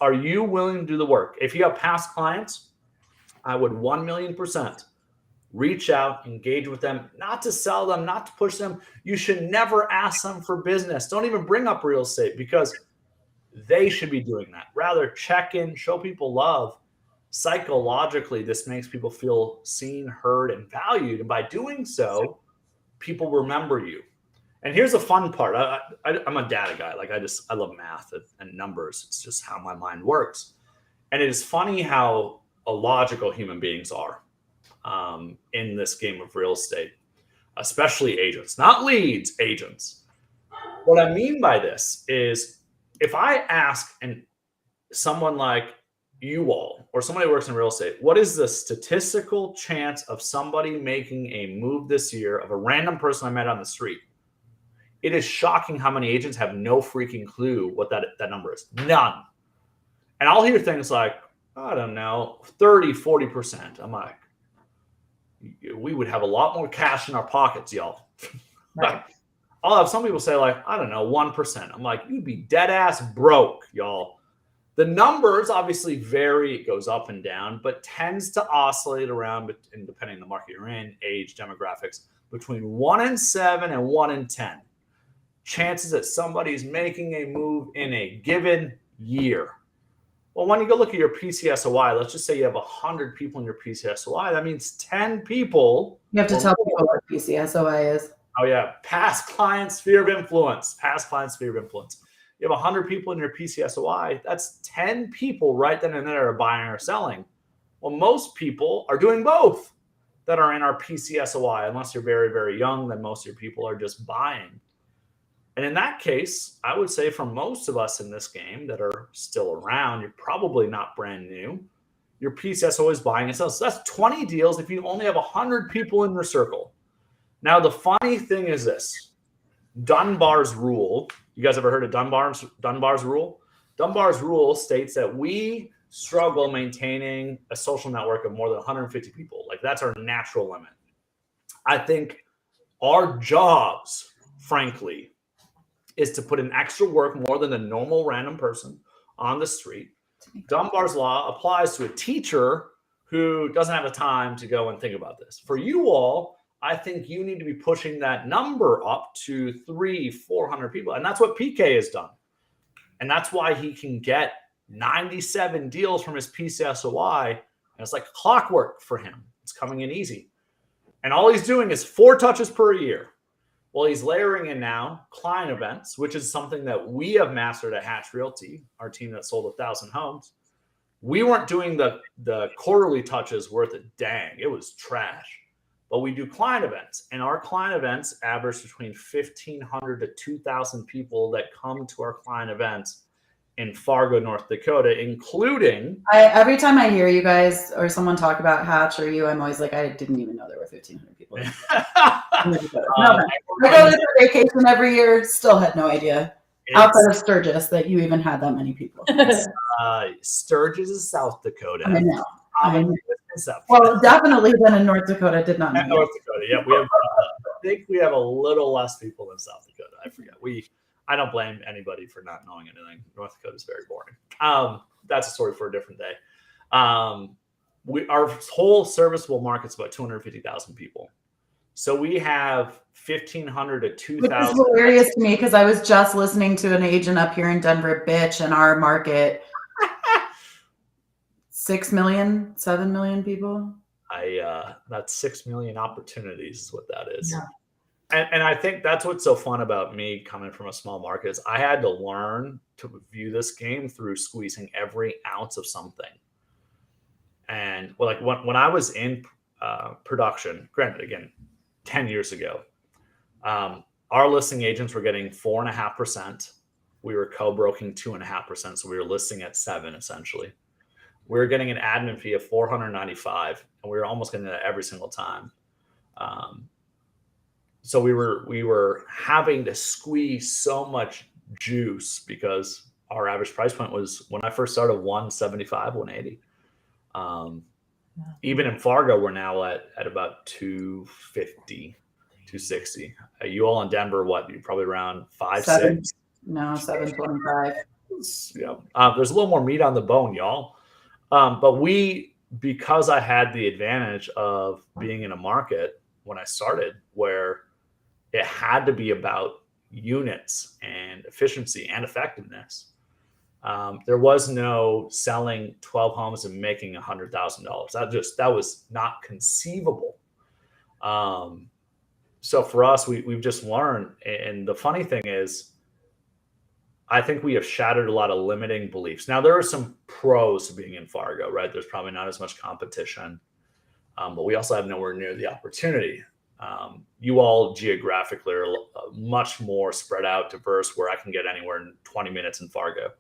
Speaker 3: Are you willing to do the work? If you have past clients, I would 1,000,000% reach out, engage with them, not to sell them, not to push them. You should never ask them for business. Don't even bring up real estate, because they should be doing that. Rather, check in, show people love. Psychologically, this makes people feel seen, heard, and valued. And by doing so, people remember you. And here's the fun part. I'm a data guy. Like I love math and numbers. It's just how my mind works. And it is funny how illogical human beings are in this game of real estate, especially agents, not leads, agents. What I mean by this is, if I ask someone like you all, or somebody who works in real estate, what is the statistical chance of somebody making a move this year of a random person I met on the street? It is shocking how many agents have no freaking clue what that number is. None. And I'll hear things like, I don't know, 30, 40%. I'm like, we would have a lot more cash in our pockets, y'all. Right. I'll have some people say, like, I don't know, 1%. I'm like, you'd be dead ass broke, y'all. The numbers obviously vary. It goes up and down, but tends to oscillate around, and depending on the market you're in, age, demographics, between 1 in 7 and 1 in 10. Chances that somebody's making a move in a given year. Well, when you go look at your PCSOI, let's just say you have 100 people in your PCSOI. That means 10 people.
Speaker 2: You have to tell people what PCSOI is.
Speaker 3: Oh, yeah. Past client sphere of influence. Past client sphere of influence. You have 100 people in your PCSOI. That's 10 people right then and there are buying or selling. Well, most people are doing both that are in our PCSOI. Unless you're very, very young, then most of your people are just buying. And in that case, I would say for most of us in this game that are still around, you're probably not brand new. Your PCSOI is buying and selling. So that's 20 deals if you only have 100 people in your circle. Now, the funny thing is this. Dunbar's rule. You guys ever heard of Dunbar's rule? Dunbar's rule states that we struggle maintaining a social network of more than 150 people. Like, that's our natural limit. I think our jobs, frankly, is to put in extra work more than a normal random person on the street. Dunbar's law applies to a teacher who doesn't have the time to go and think about this. For you all, I think you need to be pushing that number up to 300-400 people. And that's what PK has done. And that's why he can get 97 deals from his PCSOI. And it's like clockwork for him. It's coming in easy. And all he's doing is 4 touches per year. Well, he's layering in now client events, which is something that we have mastered at Hatch Realty, our team that sold 1,000 homes. We weren't doing the quarterly touches worth a dang. It was trash. But we do client events, and our client events average between 1,500 to 2,000 people that come to our client events in Fargo, North Dakota, including...
Speaker 2: Every time I hear you guys or someone talk about Hatch or you, I'm always like, I didn't even know there were 1,500 people. I go to vacation every year, still had no idea. Outside of Sturgis, that you even had that many people.
Speaker 3: Sturgis is South Dakota.
Speaker 2: I know.
Speaker 3: in South
Speaker 2: Well, definitely then in North Dakota. Did not know.
Speaker 3: and North Dakota. Yeah, we have. I think we have a little less people in South Dakota. I forget. I don't blame anybody for not knowing anything. North Dakota is very boring. That's a story for a different day. Our whole serviceable market's about 250,000 people. So we have 1,500 to 2,000.
Speaker 2: Which is hilarious to me because I was just listening to an agent up here in Denver bitch in our market. 6 million, 7 million people.
Speaker 3: That's 6 million opportunities is what that is.
Speaker 2: Yeah.
Speaker 3: And I think that's what's so fun about me coming from a small market is I had to learn to view this game through squeezing every ounce of something. And well, like when I was in production, granted, again, 10 years ago, our listing agents were getting 4.5%. We were co-broking 2.5%. So we were listing at 7 essentially. We were getting an admin fee of $495, and we were almost getting that every single time. So we were having to squeeze so much juice because our average price point was, when I first started, 175, 180. Even in Fargo, we're now at about 250, 260. You all in Denver, what? You're probably around 5, 6?
Speaker 2: No, 725.
Speaker 3: Yeah. There's a little more meat on the bone, y'all. But because I had the advantage of being in a market when I started where it had to be about units and efficiency and effectiveness. There was no selling 12 homes and making $100,000. That was not conceivable. So for us, we've just learned. And the funny thing is, I think we have shattered a lot of limiting beliefs. Now, there are some pros to being in Fargo, right? There's probably not as much competition, but we also have nowhere near the opportunity. You all geographically are much more spread out, diverse, where I can get anywhere in 20 minutes in Fargo.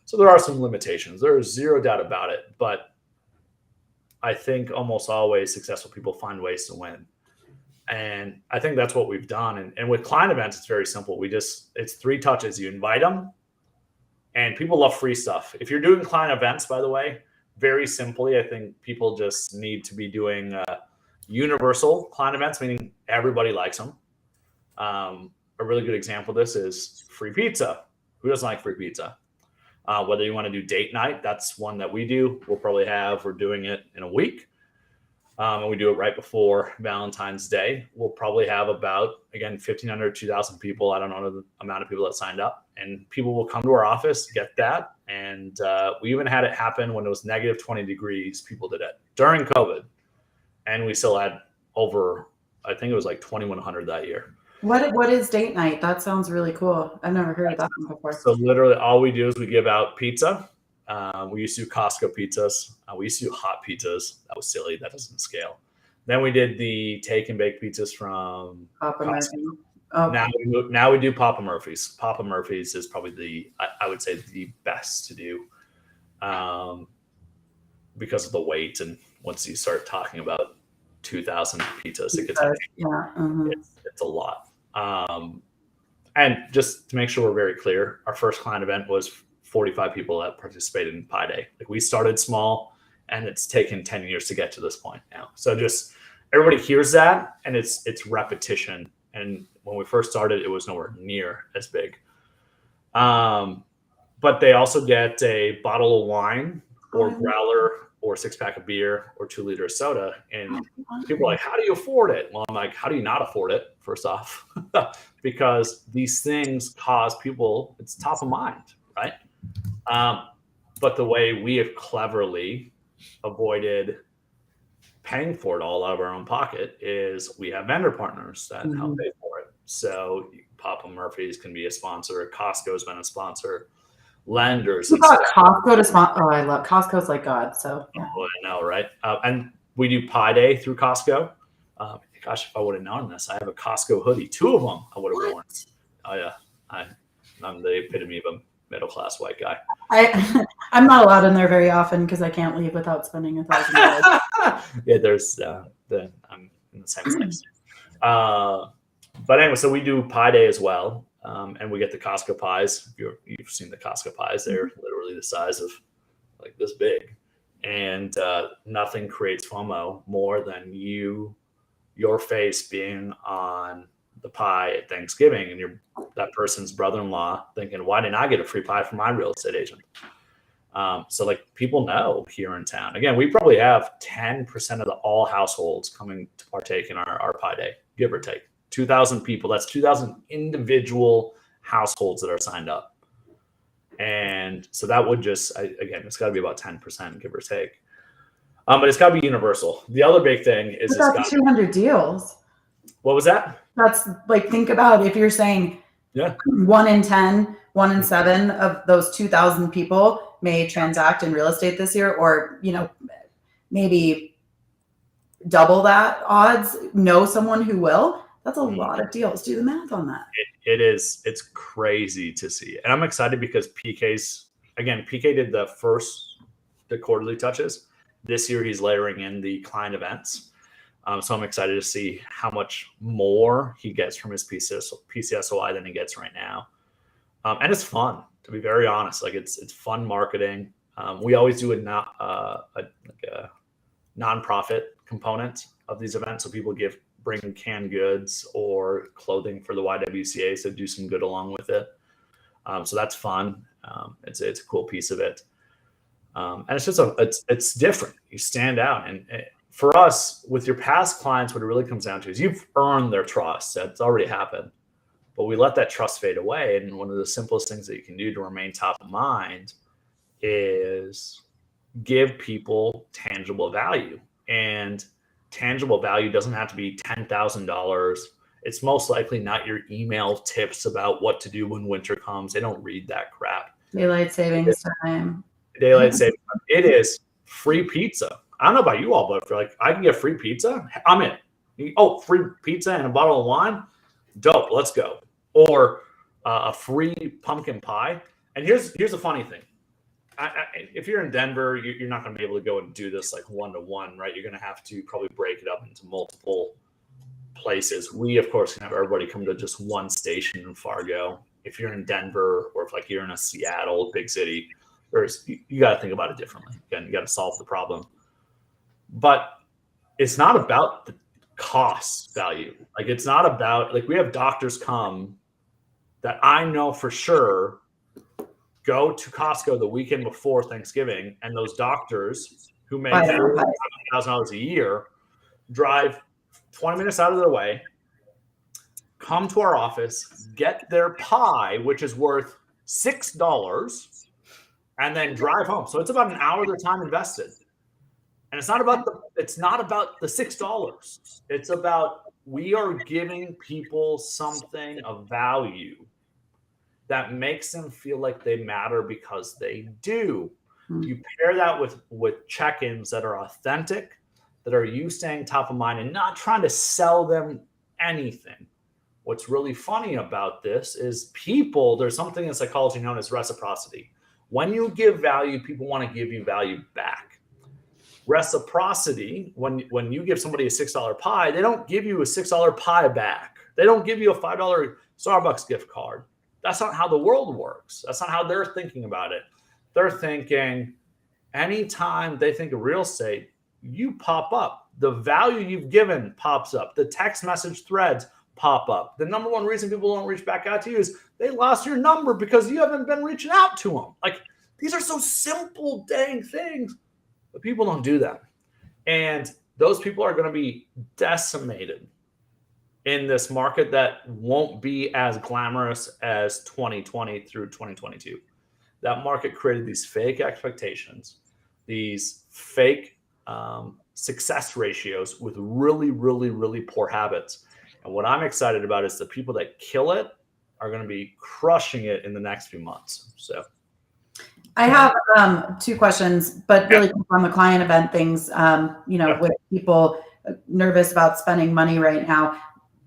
Speaker 3: So there are some limitations. There is zero doubt about it. But I think almost always successful people find ways to win. And I think that's what we've done. And with client events, it's very simple. It's 3 touches. You invite them, and people love free stuff. If you're doing client events, by the way, very simply, I think people just need to be doing universal client events, meaning everybody likes them. A really good example of this is free pizza. Who doesn't like free pizza? Whether you want to do date night, that's one that we do. We're doing it in a week. And we do it right before Valentine's Day. We'll probably have about, again, 1,500, 2,000 people. I don't know the amount of people that signed up. And people will come to our office, get that. And we even had it happen when it was negative 20 degrees. People did it during COVID. And we still had over, I think it was like 2,100 that year.
Speaker 2: What is date night? That sounds really cool. I've never heard of that one before.
Speaker 3: So literally all we do is we give out pizza. We used to do Costco pizzas. We used to do hot pizzas. That was silly. That doesn't scale. Then we did the take and bake pizzas from
Speaker 2: Papa
Speaker 3: Costco.
Speaker 2: Murphy. Oh.
Speaker 3: Now we do Papa Murphy's. Papa Murphy's is probably I would say the best to do because of the weight. And once you start talking about 2,000 pizzas, it gets it's a lot. And just to make sure we're very clear, our first client event was 45 people that participated in Pi Day. Like, we started small, and it's taken 10 years to get to this point now. So just everybody hears that, and it's repetition. And when we first started, it was nowhere near as big. But they also get a bottle of wine or growler or 6-pack of beer or 2-liter of soda. And people are like, how do you afford it? Well, I'm like, how do you not afford it? First off, because these things cause people, it's top of mind, right? But the way we have cleverly avoided paying for it all out of our own pocket is we have vendor partners that help pay for it. So Papa Murphy's can be a sponsor. Costco's been a sponsor. Lenders.
Speaker 2: You got Costco to sponsor. Oh, I love Costco's like God. So yeah.
Speaker 3: Oh, I know, right? And we do Pi Day through Costco. Gosh, if I would have known this, I have a Costco hoodie. 2 of them I would have worn. Oh yeah, I'm the epitome of a middle-class white guy.
Speaker 2: I'm not allowed in there very often because I can't leave without spending $1,000.
Speaker 3: Yeah, there's I'm in the same place. But anyway, so we do Pi Day as well, and we get the Costco pies. You've seen the Costco pies; they're literally the size of like this big. And nothing creates FOMO more than your face being on the pie at Thanksgiving and that person's brother-in-law thinking, why didn't I get a free pie from my real estate agent? So like people know here in town, again, we probably have 10% of all households coming to partake in our pie day, give or take 2,000 people. That's 2,000 individual households that are signed up. And so that would again, it's got to be about 10%, give or take. But it's got to be universal. The other big thing is
Speaker 2: it's got 200 deals.
Speaker 3: What was that?
Speaker 2: That's like, think about if you're saying 1 in 10, 1 in 7 of those 2,000 people may transact in real estate this year, or, maybe double that odds, know someone who will. That's a lot of deals. Do the math on that.
Speaker 3: It is. It's crazy to see. And I'm excited because PK did the quarterly touches. This year, he's layering in the client events. So I'm excited to see how much more he gets from his PCSOI than he gets right now. And it's fun, to be very honest. Like it's fun marketing. We always do a nonprofit component of these events. So people bring canned goods or clothing for the YWCA. So do some good along with it. So that's fun. It's a cool piece of it. And it's just it's different. You stand out. And for us, with your past clients, what it really comes down to is you've earned their trust. That's already happened. But we let that trust fade away. And one of the simplest things that you can do to remain top of mind is give people tangible value. And tangible value doesn't have to be $10,000. It's most likely not your email tips about what to do when winter comes. They don't read that crap.
Speaker 2: Daylight savings time.
Speaker 3: Daylight savings time. It is free pizza. I don't know about you all, but if you're like, I can get free pizza, I'm in. Oh, free pizza and a bottle of wine? Dope, let's go. Or a free pumpkin pie. And here's the funny thing. If you're in Denver, you're not going to be able to go and do this like one-to-one, right? You're going to have to probably break it up into multiple places. We, of course, can have everybody come to just one station in Fargo. If you're in Denver or if like you're in a Seattle, big city, you got to think about it differently. Again, you got to solve the problem. But it's not about the cost value. Like it's not about, like we have doctors come that I know for sure go to Costco the weekend before Thanksgiving, and those doctors who make $1,000 a year drive 20 minutes out of their way, come to our office, get their pie, which is worth $6, and then drive home. So it's about an hour of their time invested. And it's not about the $6. It's about we are giving people something of value that makes them feel like they matter because they do. You pair that with check-ins that are authentic, that are you staying top of mind and not trying to sell them anything. What's really funny about this is there's something in psychology known as reciprocity. When you give value, people want to give you value back. Reciprocity, when you give somebody a $6 pie, they don't give you a $6 pie back. They don't give you a $5 Starbucks gift card. That's not how the world works. That's not how they're thinking about it. They're thinking anytime they think of real estate, you pop up. The value you've given pops up. The text message threads pop up. The number one reason people don't reach back out to you is they lost your number because you haven't been reaching out to them. Like these are so simple dang things, but people don't do that. And those people are going to be decimated in this market that won't be as glamorous as 2020 through 2022. That market created these fake expectations, these fake success ratios with really, really, really poor habits. And what I'm excited about is the people that kill it are going to be crushing it in the next few months. So
Speaker 2: I have 2 questions, but really on the client event things, with people nervous about spending money right now.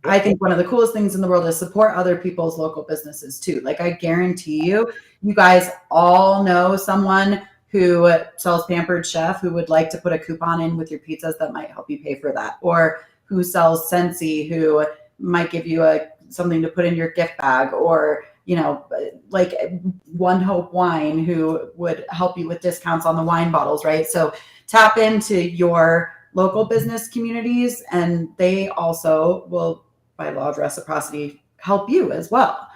Speaker 2: I think one of the coolest things in the world is support other people's local businesses too. Like I guarantee you guys all know someone who sells Pampered Chef who would like to put a coupon in with your pizzas that might help you pay for that, or who sells Scentsy who might give you something to put in your gift bag, or like One Hope Wine, who would help you with discounts on the wine bottles, right? So tap into your local business communities, and they also will, by law of reciprocity, help you as well.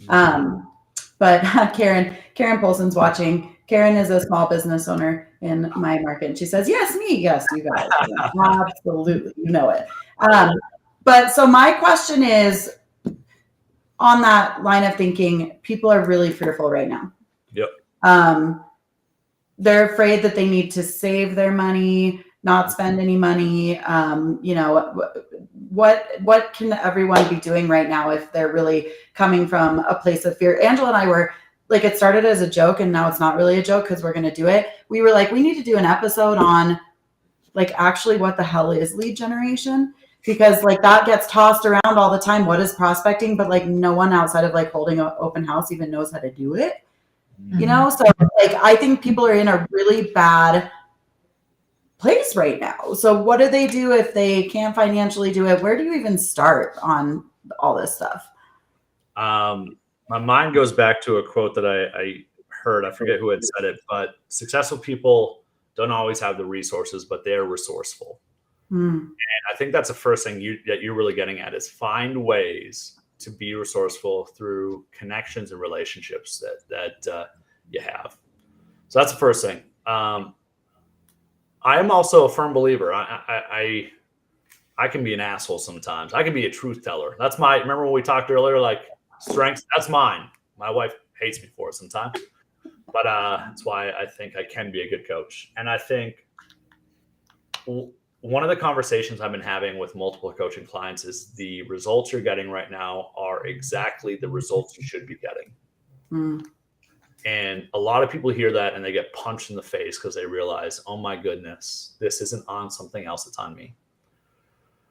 Speaker 2: But Karen Polson's watching. Karen is a small business owner in my market. And she says, yes, me. Yes, you guys. Yeah, absolutely. You know it. But so my question is, on that line of thinking, people are really fearful right now.
Speaker 3: Yep.
Speaker 2: They're afraid that they need to save their money, not spend any money. What can everyone be doing right now if they're really coming from a place of fear? Angela and I were like, it started as a joke and now it's not really a joke because we're going to do it. We were like, we need to do an episode on like actually what the hell is lead generation, because like that gets tossed around all the time. What is prospecting? But like no one outside of like holding an open house even knows how to do it. So like I think people are in a really bad place right now. So what do they do if they can't financially do it? Where do you even start on all this stuff?
Speaker 3: My mind goes back to a quote that I heard. I forget who had said it, but successful people don't always have the resources, but they're resourceful. And I think that's the first thing that you're really getting at is find ways to be resourceful through connections and relationships that you have. So that's the first thing. I am also a firm believer. I can be an asshole sometimes. I can be a truth teller. Remember when we talked earlier, like strengths, that's mine. My wife hates me for it sometimes, but that's why I think I can be a good coach. And I think one of the conversations I've been having with multiple coaching clients is the results you're getting right now are exactly the results you should be getting. And a lot of people hear that and they get punched in the face because they realize, oh my goodness, this isn't on something else, it's on me.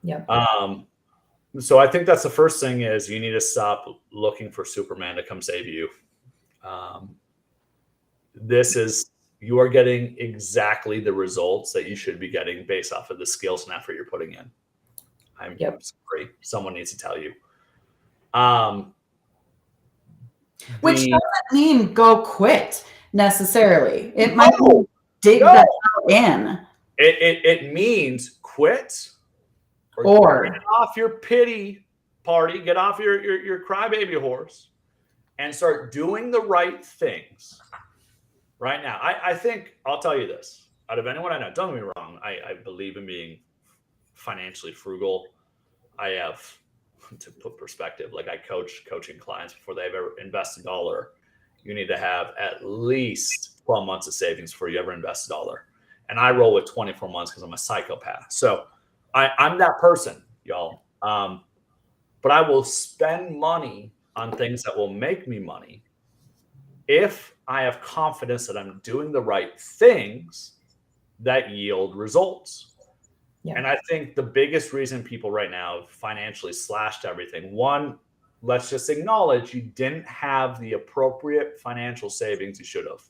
Speaker 4: Yeah.
Speaker 3: So I think that's the first thing is you need to stop looking for Superman to come save you. You are getting exactly the results that you should be getting based off of the skills and effort you're putting in. I'm sorry, someone needs to tell you.
Speaker 2: Which doesn't mean go quit necessarily. It might dig that in.
Speaker 3: It means quit
Speaker 2: or
Speaker 3: get off your pity party, get off your crybaby horse, and start doing the right things right now. I think I'll tell you this. Out of anyone I know, don't get me wrong, I believe in being financially frugal. I have, to put perspective, like I coaching clients before they've ever invested $1. You need to have at least 12 months of savings before you ever invest $1. And I roll with 24 months because I'm a psychopath. So I'm that person, y'all. But I will spend money on things that will make me money if I have confidence that I'm doing the right things that yield results. Yeah. And I think the biggest reason people right now have financially slashed everything, one, let's just acknowledge you didn't have the appropriate financial savings you should have.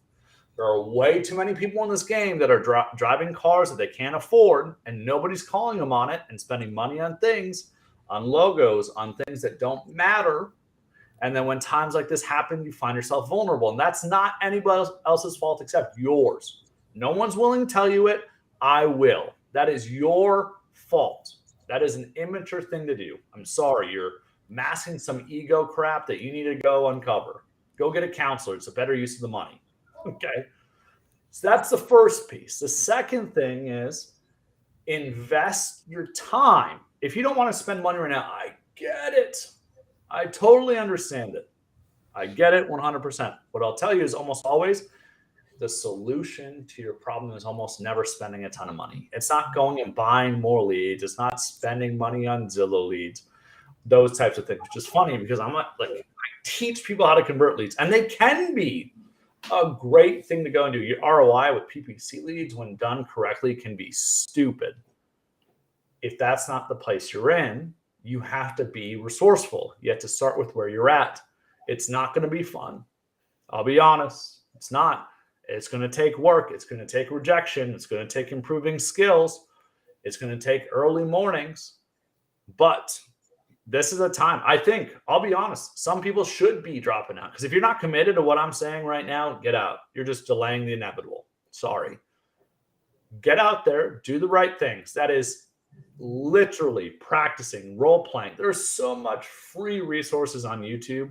Speaker 3: There are way too many people in this game that are driving cars that they can't afford, and nobody's calling them on it and spending money on things, on logos, on things that don't matter. And then when times like this happen, you find yourself vulnerable. And that's not anybody else's fault except yours. No one's willing to tell you it. I will. That is your fault. That is an immature thing to do. I'm sorry. You're masking some ego crap that you need to go uncover. Go get a counselor. It's a better use of the money. Okay. So that's the first piece. The second thing is invest your time. If you don't want to spend money right now, I get it. I totally understand it. I get it 100%. What I'll tell you is almost always the solution to your problem is almost never spending a ton of money. It's not going and buying more leads. It's not spending money on Zillow leads, those types of things, which is funny because I teach people how to convert leads, and they can be a great thing to go and do. Your ROI with PPC leads, when done correctly, can be stupid. If that's not the place you're in, you have to be resourceful. You have to start with where you're at. It's not going to be fun. I'll be honest. It's not. It's going to take work. It's going to take rejection. It's going to take improving skills. It's going to take early mornings. But this is a time. I think, I'll be honest, some people should be dropping out, because if you're not committed to what I'm saying right now, get out. You're just delaying the inevitable. Sorry. Get out there, do the right things. That is literally practicing, role playing. There's so much free resources on YouTube.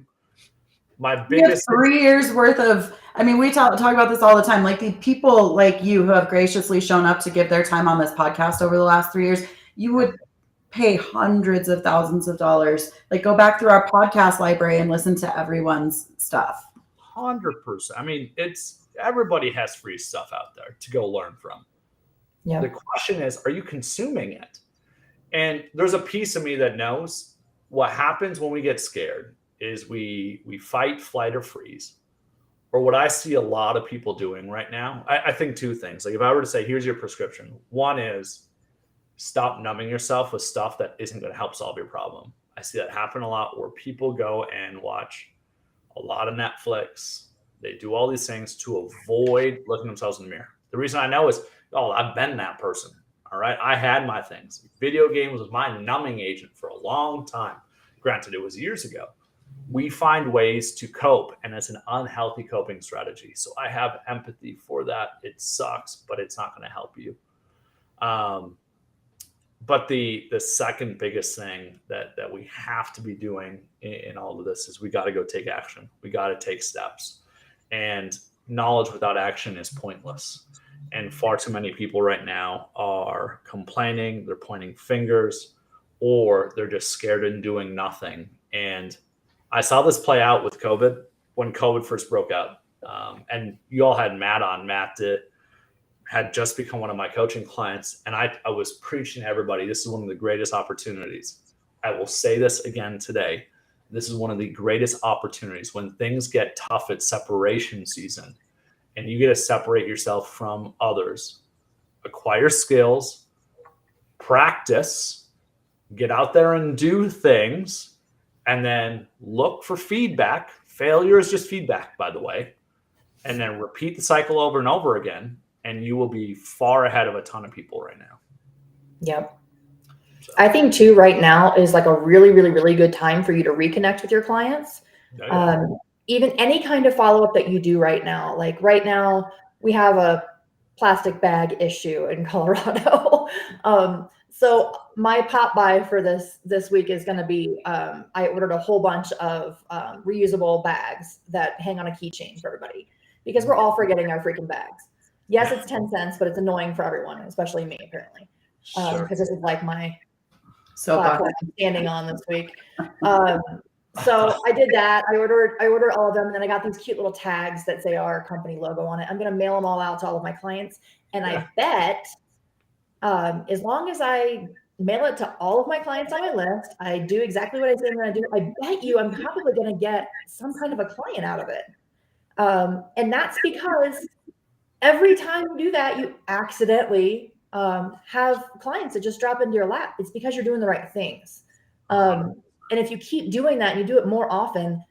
Speaker 3: My biggest
Speaker 2: 3 years worth of, I mean, we talk about this all the time. Like the people like you who have graciously shown up to give their time on this podcast over the last 3 years, you would pay hundreds of thousands of dollars. Like go back through our podcast library and listen to everyone's stuff.
Speaker 3: 100%. I mean, everybody has free stuff out there to go learn from.
Speaker 4: Yeah.
Speaker 3: The question is, are you consuming it? And there's a piece of me that knows what happens when we get scared is we fight, flight, or freeze. Or what I see a lot of people doing right now, I think two things. Like if I were to say, here's your prescription. One is stop numbing yourself with stuff that isn't going to help solve your problem. I see that happen a lot where people go and watch a lot of Netflix. They do all these things to avoid looking themselves in the mirror. The reason I know is, I've been that person. All right. I had my things. Video games was my numbing agent for a long time. Granted, it was years ago. We find ways to cope, and it's an unhealthy coping strategy. So I have empathy for that. It sucks, but it's not going to help you. But the second biggest thing that we have to be doing in all of this is we got to go take action. We got to take steps. And knowledge without action is pointless. And far too many people right now are complaining, they're pointing fingers, or they're just scared and doing nothing. And I saw this play out with COVID when COVID first broke out. And you all had Matt on. Matt had just become one of my coaching clients. And I was preaching to everybody, this is one of the greatest opportunities. I will say this again today. This is one of the greatest opportunities. When things get tough at separation season and you get to separate yourself from others, acquire skills, practice, get out there and do things, and then look for feedback. Failure is just feedback, by the way. And then repeat the cycle over and over again, and you will be far ahead of a ton of people right now.
Speaker 4: Yep. So. I think too, right now is like a really, really, really good time for you to reconnect with your clients. Yeah. Even any kind of follow-up that you do right now. Like right now, we have a plastic bag issue in Colorado. So my pop buy for this week is going to be, I ordered a whole bunch of reusable bags that hang on a keychain for everybody because we're all forgetting our freaking bags. Yes, it's 10 cents, but it's annoying for everyone, especially me, apparently. Because this is like my platform I'm standing on this week. So I did that. I ordered all of them, and then I got these cute little tags that say our company logo on it. I'm going to mail them all out to all of my clients. And I bet as long as I mail it to all of my clients on my list, I do exactly what I said I'm going to do. I bet you I'm probably going to get some kind of a client out of it. And that's because every time you do that, you accidentally have clients that just drop into your lap. It's because you're doing the right things. And if you keep doing that and you do it more often,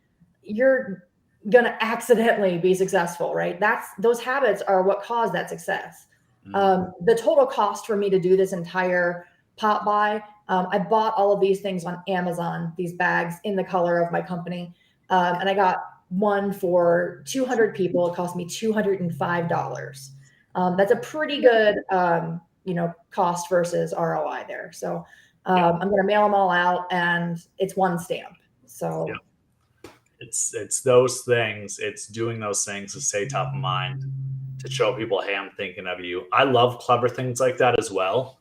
Speaker 4: you're going to accidentally be successful, right? Those habits are what cause that success. The total cost for me to do this entire pop buy, I bought all of these things on Amazon, these bags in the color of my company. And I got one for 200 people. It cost me $205. That's a pretty good, cost versus ROI there. So I'm going to mail them all out, and it's one stamp. So
Speaker 3: it's those things. It's doing those things to stay top of mind, to show people, hey, I'm thinking of you. I love clever things like that as well,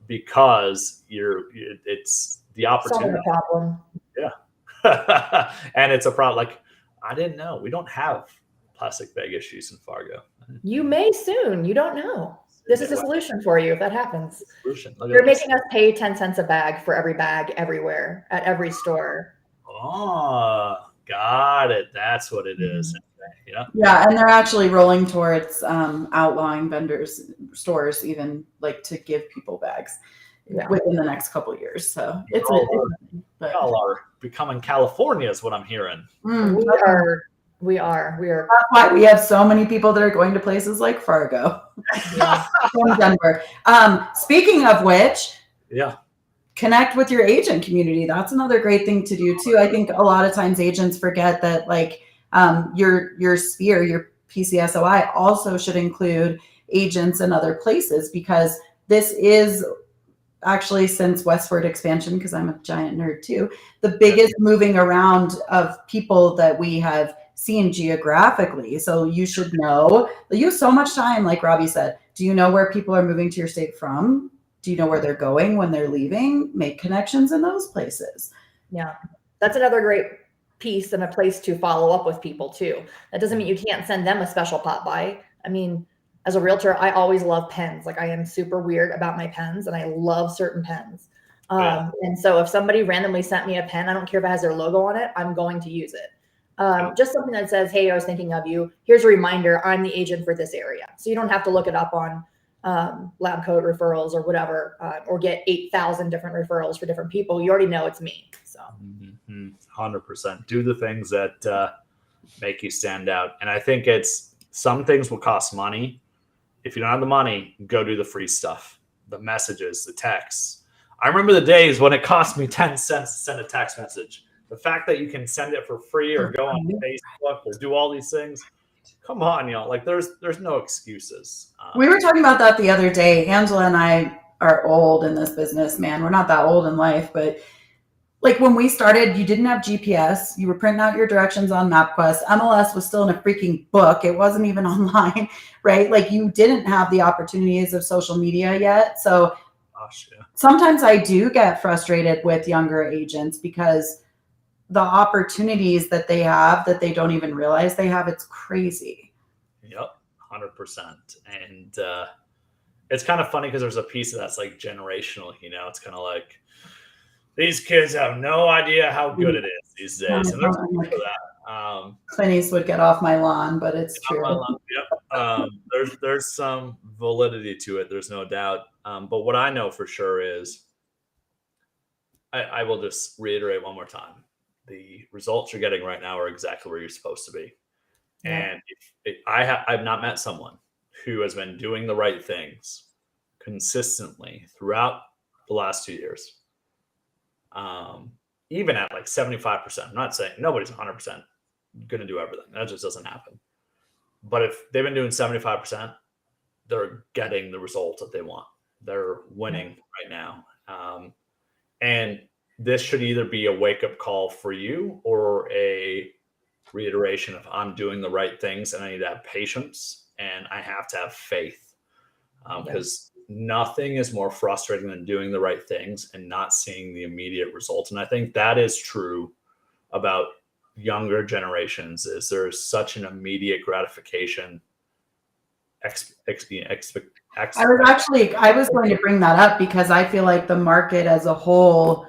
Speaker 3: because it's the opportunity.
Speaker 4: Solving the problem.
Speaker 3: Yeah. And it's a problem. Like, I didn't know. We don't have plastic bag issues in Fargo.
Speaker 4: You may soon. You don't know. This is a solution for you if that happens.
Speaker 3: You're
Speaker 4: making us pay 10 cents a bag for every bag everywhere at every store.
Speaker 3: Oh, got it. That's what it is. Yeah.
Speaker 2: Yeah, and they're actually rolling towards outlawing stores even like to give people bags within the next couple of years. So
Speaker 3: y'all are becoming California is what I'm hearing.
Speaker 4: We are.
Speaker 2: That's why we have so many people that are going to places like Fargo, from Denver. Speaking of which, connect with your agent community. That's another great thing to do too. I think a lot of times agents forget that like your sphere, your PCSOI also should include agents in other places, because this is actually, since westward expansion, because I'm a giant nerd too, the biggest moving around of people that we have seen geographically. So you should know that you have so much time, like Robbie said. Do you know where people are moving to your state from? Do you know where they're going when they're leaving? Make connections in those places.
Speaker 4: Yeah, that's another great piece and a place to follow up with people too. That doesn't mean you can't send them a special pop by. I mean, as a realtor, I always love pens. Like I am super weird about my pens, and I love certain pens. And so if somebody randomly sent me a pen, I don't care if it has their logo on it, I'm going to use it. Just something that says, hey, I was thinking of you. Here's a reminder, I'm the agent for this area. So you don't have to look it up on lab code referrals or whatever, or get 8,000 different referrals for different people. You already know it's me. So
Speaker 3: 100%. Do the things that make you stand out. And I think some things will cost money. If you don't have the money, go do the free stuff, the messages, the texts. I remember the days when it cost me 10 cents to send a text message. The fact that you can send it for free or go on Facebook or do all these things, come on, like there's no excuses.
Speaker 2: We were talking about that the other day. Angela and I are old in this business, man. We're not that old in life, but like when we started, you didn't have GPS. You were printing out your directions on MapQuest. MLS was still in a freaking book. It wasn't even online, right? Like you didn't have the opportunities of social media yet. So sometimes I do get frustrated with younger agents because the opportunities that they have that they don't even realize they have, it's crazy.
Speaker 3: Yep, 100%. And it's kind of funny because there's a piece of that's like generational, it's kind of like, these kids have no idea how good it is these days. And there's for that.
Speaker 2: Clint Eastwood, get off my lawn, but it's true.
Speaker 3: Yep. There's some validity to it. There's no doubt. But what I know for sure is, I will just reiterate one more time. The results you're getting right now are exactly where you're supposed to be. Yeah. And I've not met someone who has been doing the right things consistently throughout the last 2 years. Even at like 75%, I'm not saying nobody's 100% going to do everything. That just doesn't happen. But if they've been doing 75%, they're getting the results that they want. They're winning right now. And this should either be a wake-up call for you or a reiteration of I'm doing the right things and I need to have patience and I have to have faith. Because nothing is more frustrating than doing the right things and not seeing the immediate results. And I think that is true about younger generations, is there's such an immediate gratification. I
Speaker 2: was going to bring that up because I feel like the market as a whole,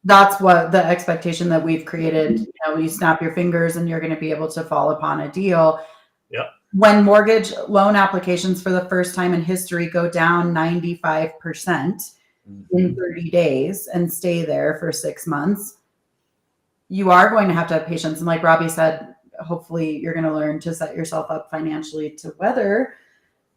Speaker 2: that's what the expectation that we've created. You snap your fingers and you're going to be able to fall upon a deal.
Speaker 3: Yeah.
Speaker 2: When mortgage loan applications for the first time in history go down 95% in 30 days and stay there for 6 months, you are going to have patience. And like Robbie said, hopefully you're going to learn to set yourself up financially to weather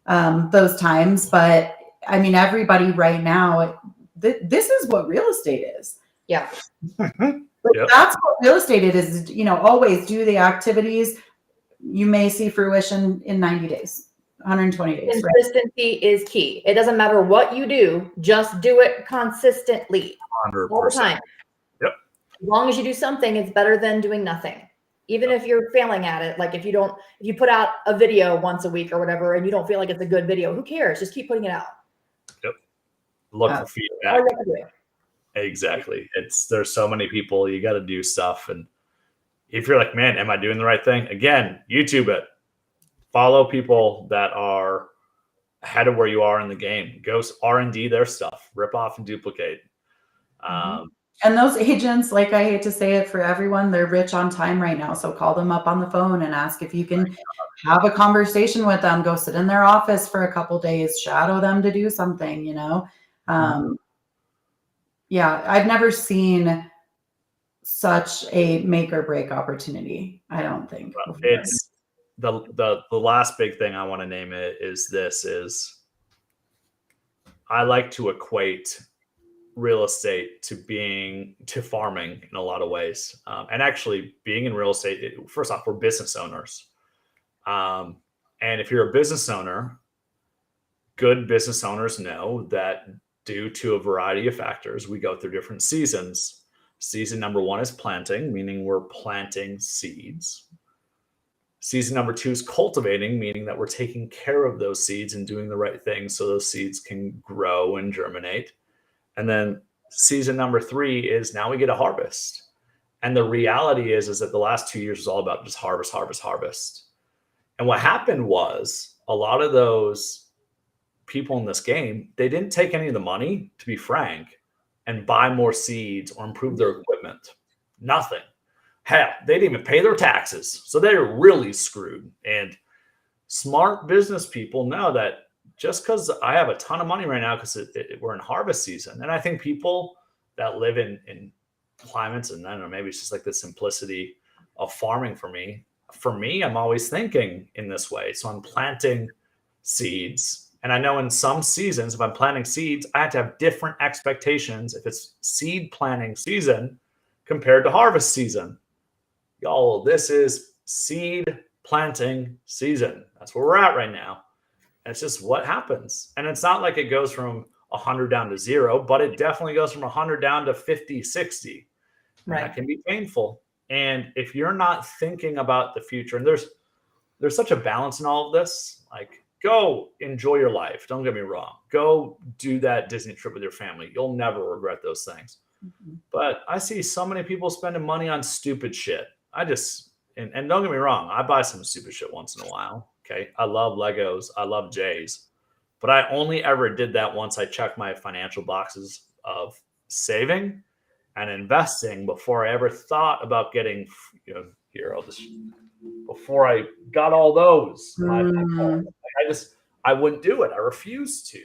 Speaker 2: those times. But I mean, everybody right now, this is what real estate is.
Speaker 4: Yeah.
Speaker 2: That's what real estate is, always do the activities. You may see fruition in 90 days, 120 days.
Speaker 4: Consistency is key. It doesn't matter what you do, just do it consistently.
Speaker 3: 100%.
Speaker 4: All the time.
Speaker 3: Yep.
Speaker 4: As long as you do something, it's better than doing nothing. Even if you're failing at it, like if you put out a video once a week or whatever, and you don't feel like it's a good video, who cares? Just keep putting it out.
Speaker 3: Yep. Look for feedback. Exactly. There's so many people, you got to do stuff. And if you're like, man, am I doing the right thing? Again, YouTube it. Follow people that are ahead of where you are in the game. Go R&D their stuff. Rip off and duplicate.
Speaker 2: And those agents, like I hate to say it for everyone, they're rich on time right now. So call them up on the phone and ask if you can have a conversation with them. Go sit in their office for a couple days. Shadow them to do something, Yeah, I've never seen such a make or break opportunity, I don't think.
Speaker 3: It's the last big thing I want to name it is I like to equate real estate to farming in a lot of ways. And actually being in real estate, first off, we're business owners. And if you're a business owner, good business owners know that due to a variety of factors, we go through different seasons. Season number 1 is planting, meaning we're planting seeds. Season number 2 is cultivating, meaning that we're taking care of those seeds and doing the right thing so those seeds can grow and germinate. And then season number 3 is now we get a harvest. And the reality is that the last 2 years was all about just harvest, harvest, harvest. And what happened was a lot of those people in this game, they didn't take any of the money, to be frank, and buy more seeds or improve their equipment. Nothing. Hell, they didn't even pay their taxes. So they're really screwed. And smart business people know that just because I have a ton of money right now because we're in harvest season. And I think people that live in climates, and I don't know, maybe it's just like the simplicity of farming for me. For me, I'm always thinking in this way. So I'm planting seeds. And I know in some seasons, if I'm planting seeds, I have to have different expectations if it's seed planting season compared to harvest season. Y'all, this is seed planting season. That's where we're at right now. And it's just what happens. And it's not like it goes from 100 down to 0, but it definitely goes from 100 down to 50, 60. Right. That can be painful. And if you're not thinking about the future, and there's such a balance in all of this, like go enjoy your life. Don't get me wrong. Go do that Disney trip with your family. You'll never regret those things. Mm-hmm. But I see so many people spending money on stupid shit. And don't get me wrong, I buy some stupid shit once in a while. Okay. I love Legos. I love J's. But I only ever did that once I checked my financial boxes of saving and investing before I ever thought about getting, before I got all those. I wouldn't do it. I refused to.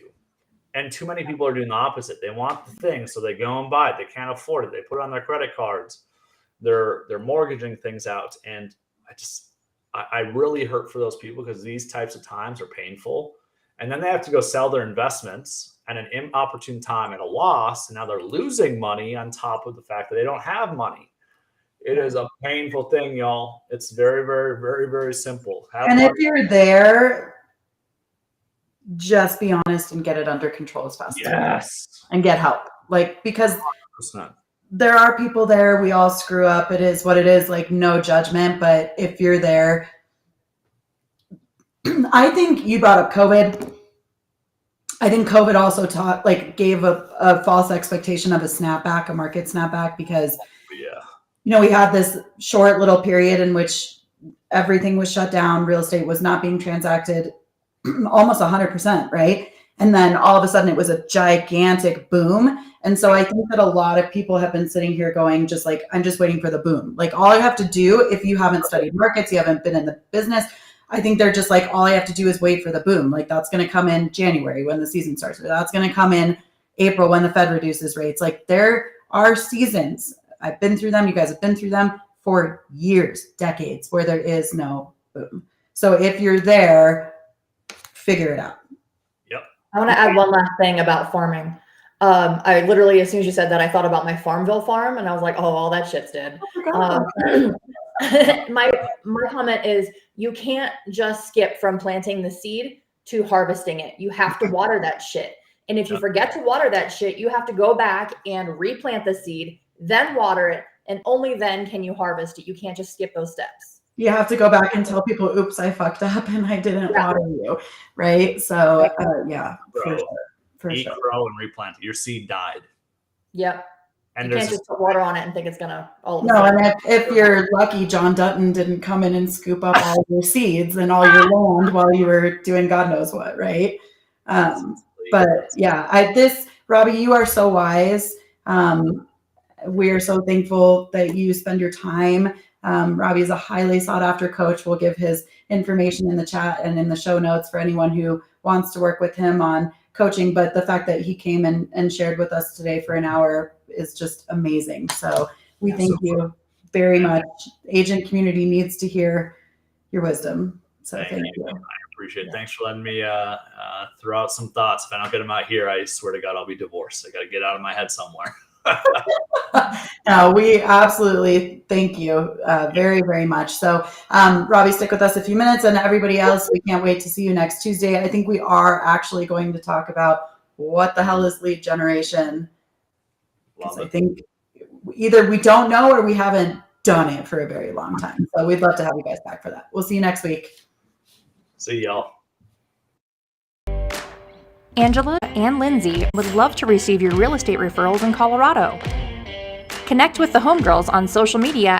Speaker 3: And too many people are doing the opposite. They want the thing, so they go and buy it. They can't afford it. They put it on their credit cards. They're mortgaging things out. And I really hurt for those people because these types of times are painful. And then they have to go sell their investments at an inopportune time at a loss. And now they're losing money on top of the fact that they don't have money. It is a painful thing, y'all. It's very, very, very, very simple.
Speaker 2: If you're there, just be honest and get it under control as fast as possible. And get help. Because
Speaker 3: 100%.
Speaker 2: There are people there. We all screw up. It is what it is. No judgment. But if you're there, I think you brought up COVID. I think COVID also gave a false expectation of a market snapback, because we had this short little period in which everything was shut down. Real estate was not being transacted almost 100%, right? And then all of a sudden it was a gigantic boom. And so I think that a lot of people have been sitting here going, I'm just waiting for the boom. All you have to do, if you haven't studied markets, you haven't been in the business, I think they're just all I have to do is wait for the boom. That's going to come in January when the season starts. Or that's going to come in April when the Fed reduces rates. There are seasons. I've been through them. You guys have been through them for years, decades, where there is no boom. So if you're there, figure it out.
Speaker 3: Yep.
Speaker 4: I want to add one last thing about farming. I literally, as soon as you said that, I thought about my Farmville farm, and I was like, oh, all that shit's dead. My comment is, you can't just skip from planting the seed to harvesting it. You have to water that shit. And if you forget to water that shit, you have to go back and replant the seed, then water it, and only then can you harvest it. You can't just skip those steps.
Speaker 2: You have to go back and tell people, oops, I fucked up and I didn't water you. Right. So for sure.
Speaker 3: Grow and replant it. Your seed died.
Speaker 4: Yep.
Speaker 3: And
Speaker 4: you can't just put water on it and think it's gonna
Speaker 2: and if you're lucky, John Dutton didn't come in and scoop up all your seeds and all your land while you were doing God knows what, right? Robbie, you are so wise. We are so thankful that you spend your time. Robbie is a highly sought after coach. We'll give his information in the chat and in the show notes for anyone who wants to work with him on coaching. But the fact that he came and shared with us today for an hour is just amazing. So we thank you very much. Agent community needs to hear your wisdom. So thank you.
Speaker 3: I Appreciate it. Thanks for letting me throw out some thoughts. If I don't get them out here, I swear to God, I'll be divorced. I got to get out of my head somewhere.
Speaker 2: No, we absolutely thank you very, very much. So, Robbie, stick with us a few minutes, and everybody else, we can't wait to see you next Tuesday. I think we are actually going to talk about what the hell is lead generation. Because I think either we don't know or we haven't done it for a very long time. So we'd love to have you guys back for that. We'll see you next week.
Speaker 3: See y'all.
Speaker 1: Angela and Lindsay would love to receive your real estate referrals in Colorado. Connect with the Homegirls on social media